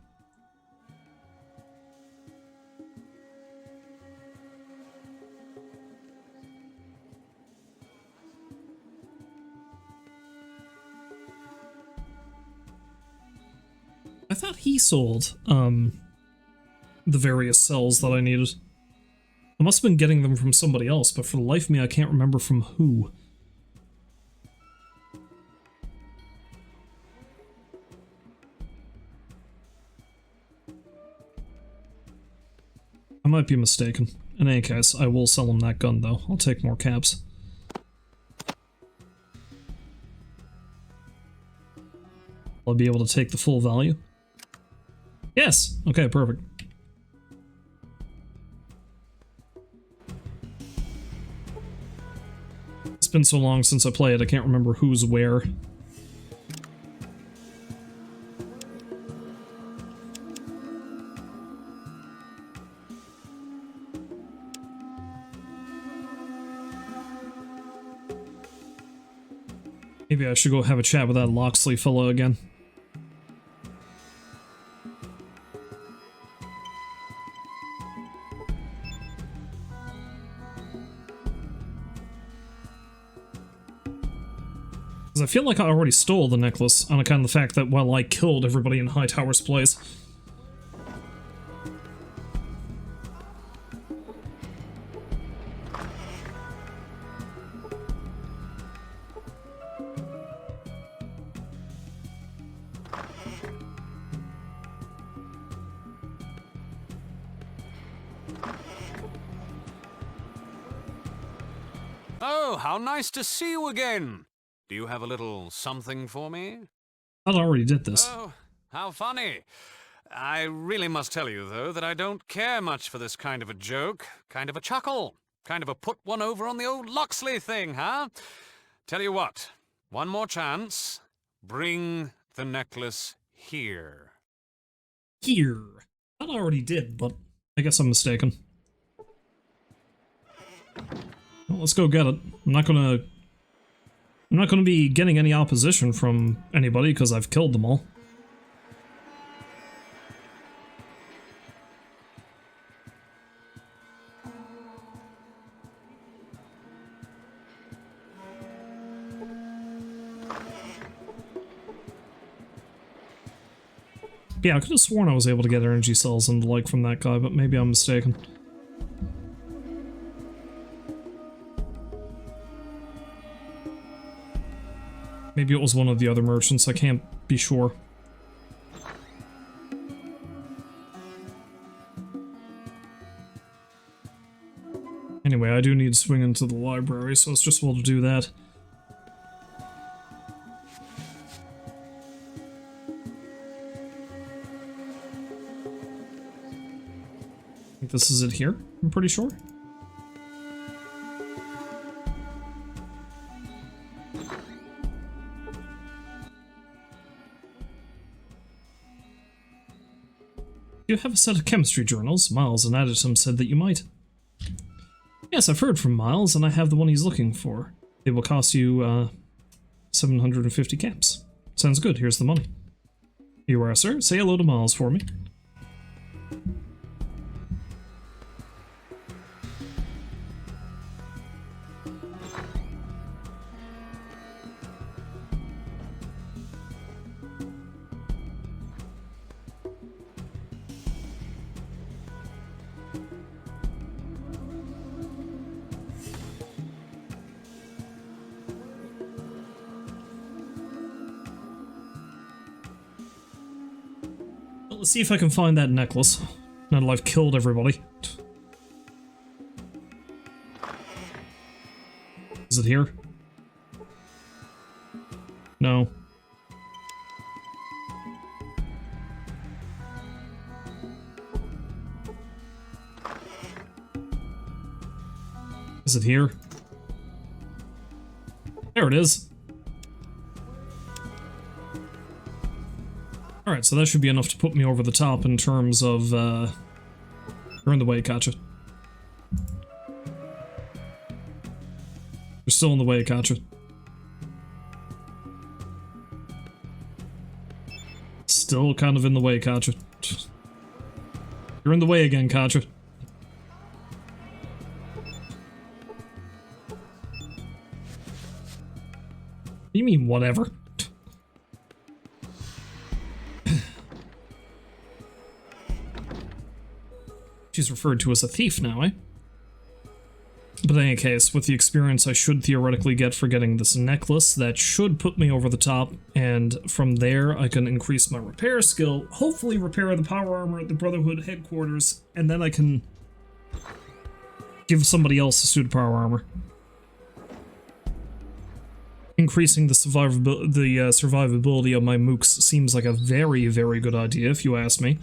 I thought he sold, the various cells that I needed. I must have been getting them from somebody else, but for the life of me I can't remember from who. I might be mistaken. In any case, I will sell him that gun though. I'll take more caps. I'll be able to take the full value. Yes! Okay, perfect. It's been so long since I played, I can't remember who's where. Maybe I should go have a chat with that Loxley fellow again. Because I feel like I already stole the necklace on account of the fact that, well, I killed everybody in Hightower's place. Oh, how nice to see you again. Do you have a little something for me? I already did this. Oh, how funny. I really must tell you, though, that I don't care much for this kind of a joke. Kind of a chuckle. Kind of a put one over on the old Loxley thing, huh? Tell you what, one more chance. Bring the necklace here. Here. I already did, but I guess I'm mistaken. Well, let's go get it. I'm not gonna be getting any opposition from anybody because I've killed them all. Yeah, I could have sworn I was able to get energy cells and the like from that guy, but maybe I'm mistaken. Maybe it was one of the other merchants, I can't be sure. Anyway, I do need to swing into the library, so it's just well to do that. I think this is it here, I'm pretty sure. You have a set of chemistry journals. Miles and Adytum said that you might. Yes, I've heard from Miles, and I have the one he's looking for. They will cost you, 750 caps. Sounds good, here's the money. Here you are, sir. Say hello to Miles for me. let's see if I can find that necklace. Now that I've killed everybody. Is it here? No. Is it here? There it is. Alright, so that should be enough to put me over the top in terms of, You're in the way, Katja. You're still in the way, Katja. Still kind of in the way, Katja. You're in the way again, Katja. You mean whatever? She's referred to as a thief now, eh? But in any case, with the experience I should theoretically get for getting this necklace, that should put me over the top, and from there I can increase my repair skill, hopefully repair the power armor at the Brotherhood headquarters, and then I can give somebody else a suit of power armor. Increasing the survivability of my mooks seems like a very, very good idea, if you ask me.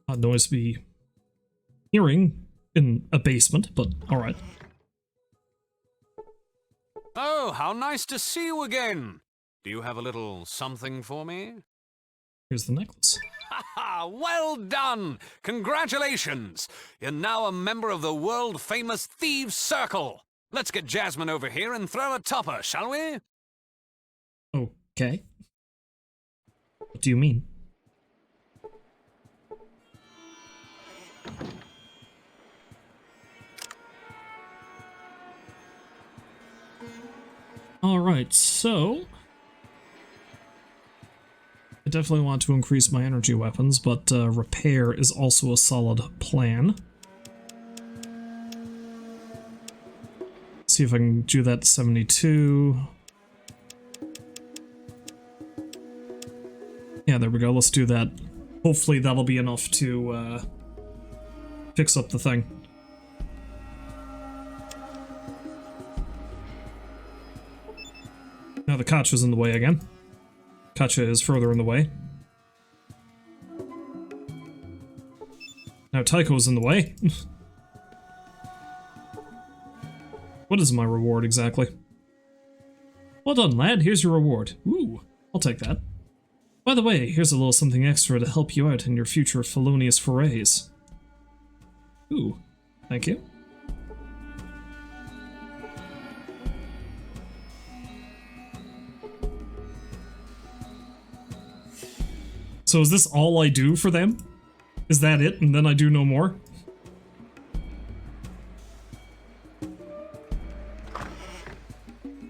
Odd noise to be hearing in a basement, but alright. Oh, how nice to see you again. Do you have a little something for me? Here's the necklace. Ha! Well done! Congratulations! You're now a member of the world-famous Thieves Circle. Let's get Jasmine over here and throw a topper, shall we? Okay. What do you mean? Alright, so I definitely want to increase my energy weapons, but repair is also a solid plan. See if I can do that to 72. Yeah, there we go, let's do that. Hopefully that'll be enough to fix up the thing. Now the Katja's in the way again. Katja is further in the way. Now Tycho's in the way. What is my reward exactly? Well done, lad. Here's your reward. Ooh, I'll take that. By the way, here's a little something extra to help you out in your future felonious forays. Ooh, thank you. So is this all I do for them? Is that it, and then I do no more?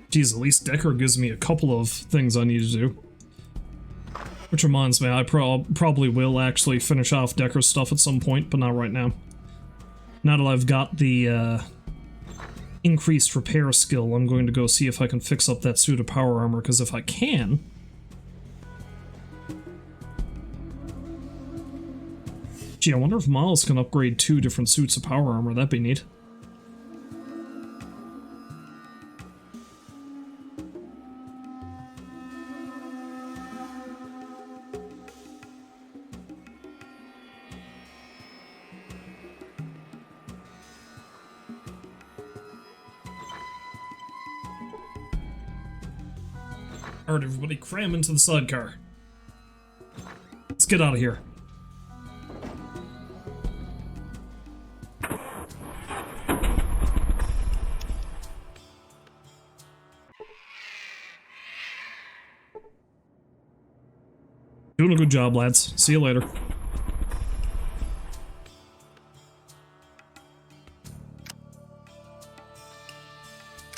Geez, at least Decker gives me a couple of things I need to do. Which reminds me, I probably will actually finish off Decker's stuff at some point, but not right now. Now that I've got the increased repair skill, I'm going to go see if I can fix up that suit of power armor, because if I can... Gee, I wonder if Miles can upgrade 2 different suits of power armor. That'd be neat. Alright, everybody, cram into the sidecar. Let's get out of here. Doing a good job, lads. See you later.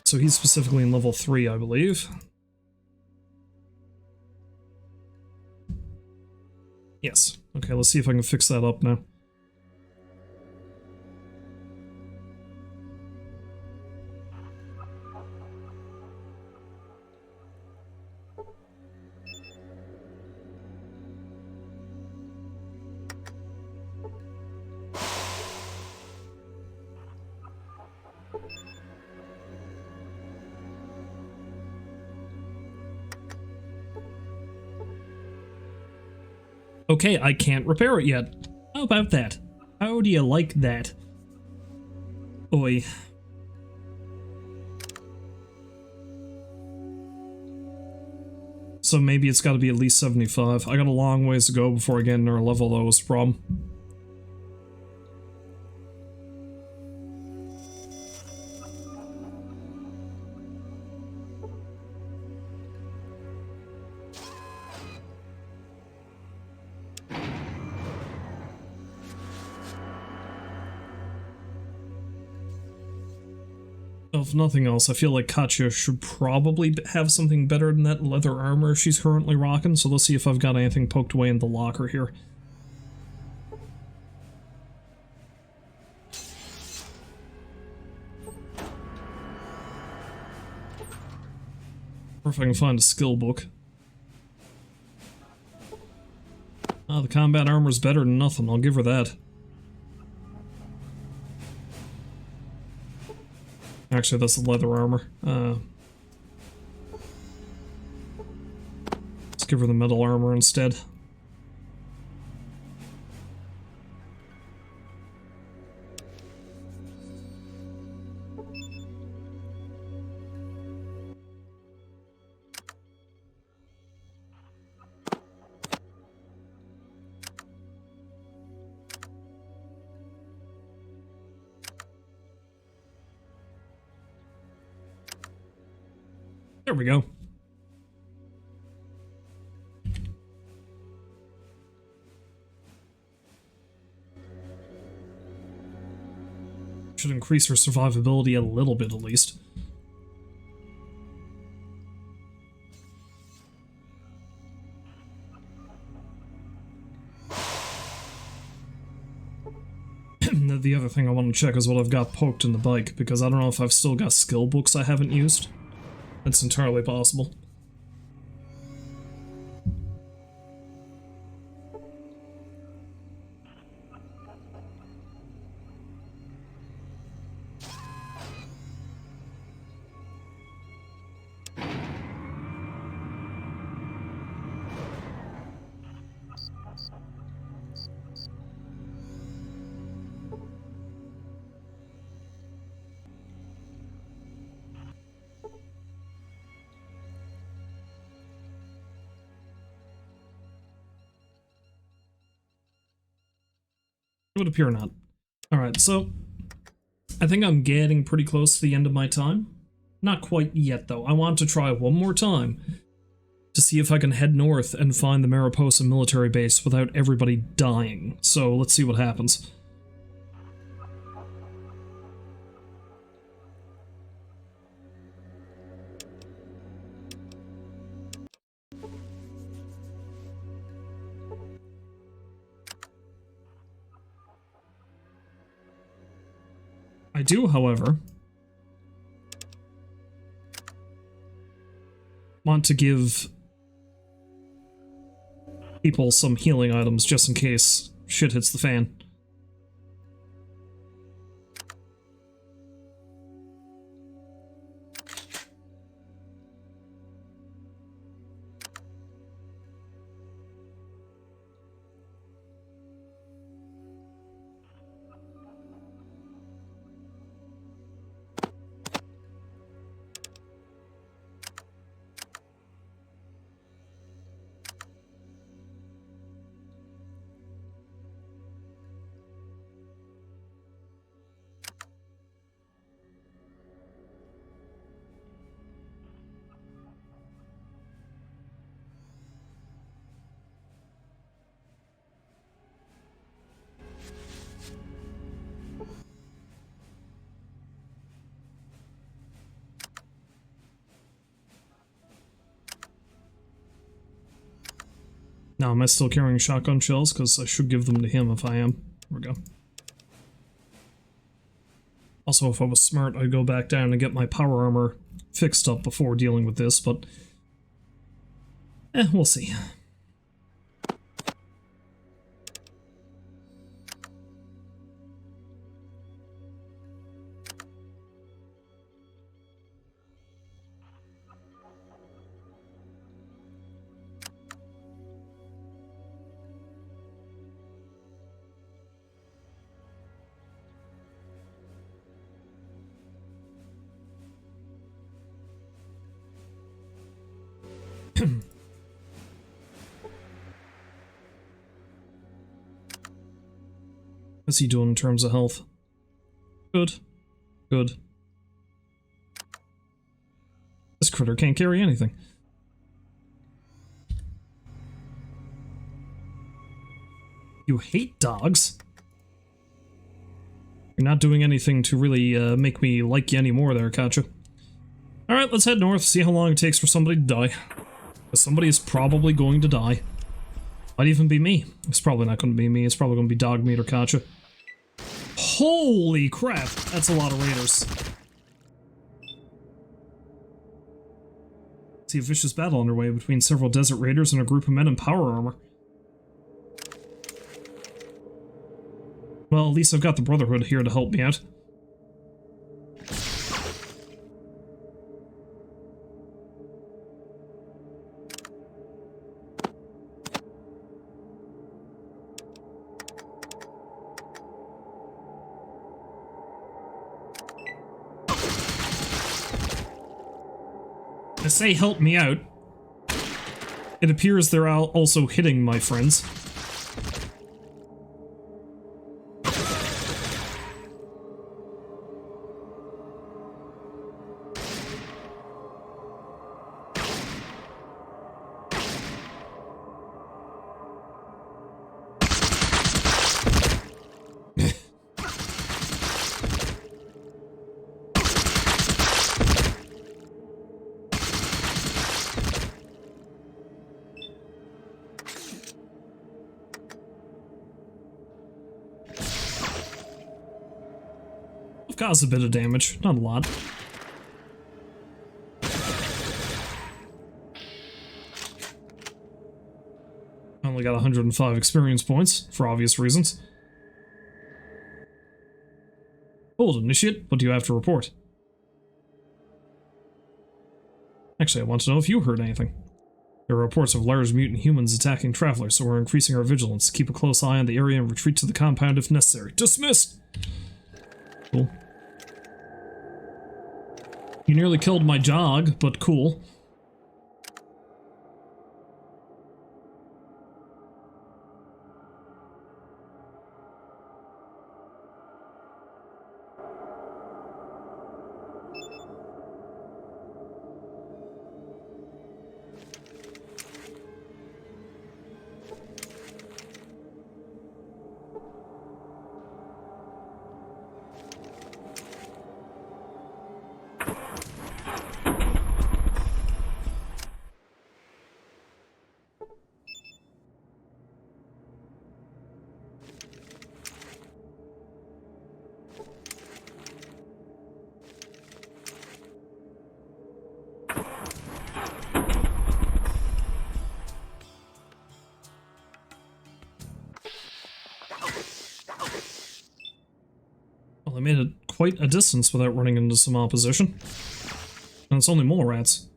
So he's specifically in level 3, I believe. Yes. Okay, let's see if I can fix that up now. Okay, I can't repair it yet. How about that? How do you like that? Oi. So maybe it's got to be at least 75. I got a long ways to go before I get another level, though, was the problem. If nothing else, I feel like Katya should probably have something better than that leather armor she's currently rocking, so let's see if I've got anything poked away in the locker here. Or if I can find a skill book. Ah, the combat armor's better than nothing, I'll give her that. Actually, that's the leather armor. Let's give her the metal armor instead. There we go. Should increase her survivability a little bit at least. The other thing I want to check is what I've got poked in the bike, because I don't know if I've still got skill books I haven't used. That's entirely possible. It would appear not. Alright, so I think I'm getting pretty close to the end of my time. Not quite yet, though. I want to try one more time to see if I can head north and find the Mariposa military base without everybody dying. So let's see what happens. I do, however, want to give people some healing items just in case shit hits the fan. Now, am I still carrying shotgun shells? Because I should give them to him if I am. There we go. Also, if I was smart, I'd go back down and get my power armor fixed up before dealing with this, but... we'll see. What's he doing in terms of health? Good. Good. This critter can't carry anything. You hate dogs? You're not doing anything to really make me like you anymore there, Katja. Alright, let's head north, see how long it takes for somebody to die. Because somebody is probably going to die. Might even be me. It's probably not going to be me, it's probably going to be dog meat or Katja. Holy crap, that's a lot of raiders. See a vicious battle underway between several desert raiders and a group of men in power armor. Well, at least I've got the Brotherhood here to help me out. I say help me out. It appears they're also hitting my friends. I've caused a bit of damage, not a lot. I only got 105 experience points, for obvious reasons. Hold, Initiate, what do you have to report? Actually, I want to know if you heard anything. There are reports of large mutant humans attacking travelers, so we're increasing our vigilance. Keep a close eye on the area and retreat to the compound if necessary. Dismissed! Cool. You nearly killed my jog, but cool. Well, I made it quite a distance without running into some opposition. And it's only mole rats.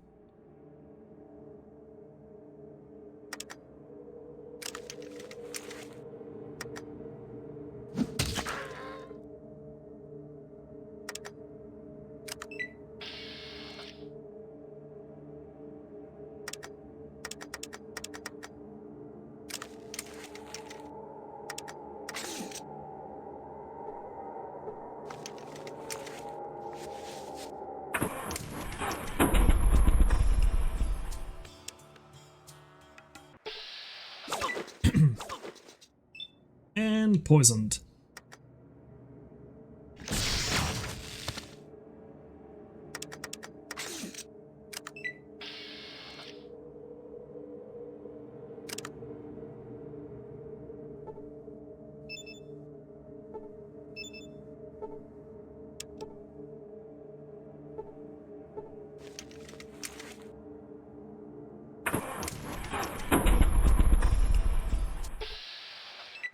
And poisoned.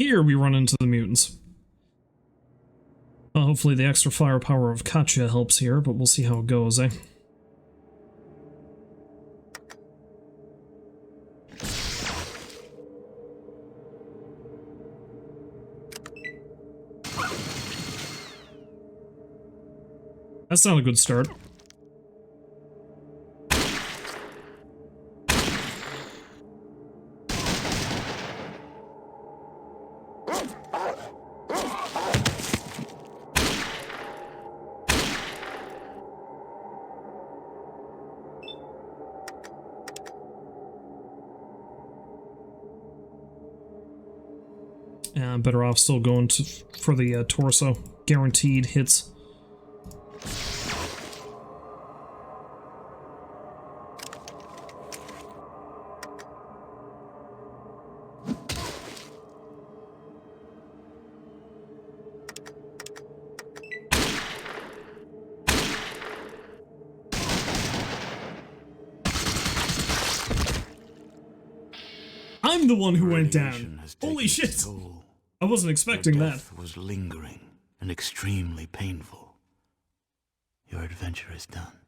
Here we run into the mutants. Well, hopefully the extra firepower of Katya helps here, but we'll see how it goes, eh? That's not a good start. Yeah, I'm better off still going for the torso. Guaranteed hits. I'm the one who went down. Holy shit! I wasn't expecting that. Death was lingering and extremely painful. Your adventure is done.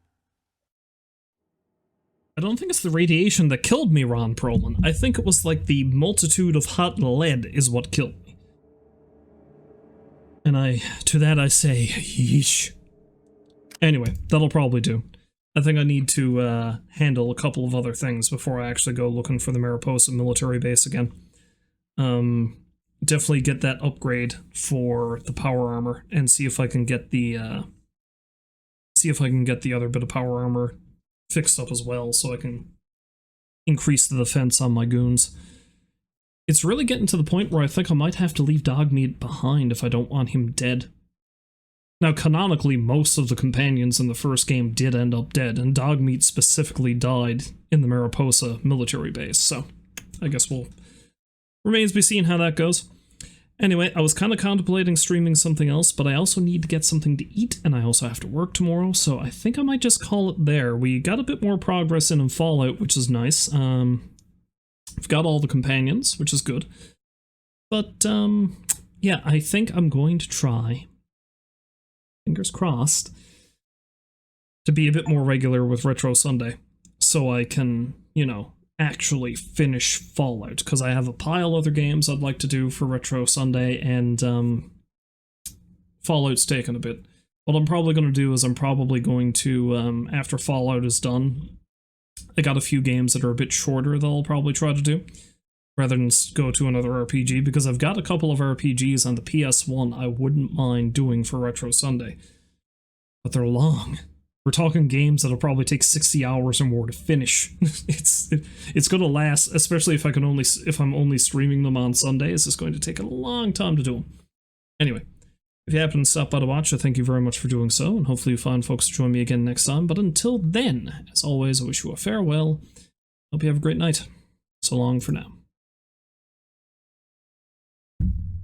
I don't think it's the radiation that killed me, Ron Perlman. I think it was like the multitude of hot lead is what killed me. And to that I say, yeesh. Anyway, that'll probably do. I think I need to handle a couple of other things before I actually go looking for the Mariposa military base again. Definitely get that upgrade for the power armor and see if I can get the other bit of power armor fixed up as well, so I can increase the defense on my goons. It's really getting to the point where I think I might have to leave Dogmeat behind if I don't want him dead. Now, canonically, most of the companions in the first game did end up dead, and Dogmeat specifically died in the Mariposa military base, so I guess remains to be seen how that goes. Anyway, I was kind of contemplating streaming something else, but I also need to get something to eat, and I also have to work tomorrow, so I think I might just call it there. We got a bit more progress in Fallout, which is nice. I've got all the companions, which is good. But, yeah, I think I'm going to try, fingers crossed, to be a bit more regular with Retro Sunday, so I can, you know, actually finish Fallout, because I have a pile of other games I'd like to do for Retro Sunday, and Fallout's taken a bit. What I'm probably going to do is I'm probably going to, after Fallout is done, I got a few games that are a bit shorter that I'll probably try to do, rather than go to another RPG, because I've got a couple of RPGs on the PS1 I wouldn't mind doing for Retro Sunday, but they're long. We're talking games that'll probably take 60 hours or more to finish. It's going to last, especially if I'm only streaming them on Sundays. It's going to take a long time to do them. Anyway, if you happen to stop by to watch, I thank you very much for doing so, and hopefully you find folks to join me again next time. But until then, as always, I wish you a farewell. Hope you have a great night. So long for now.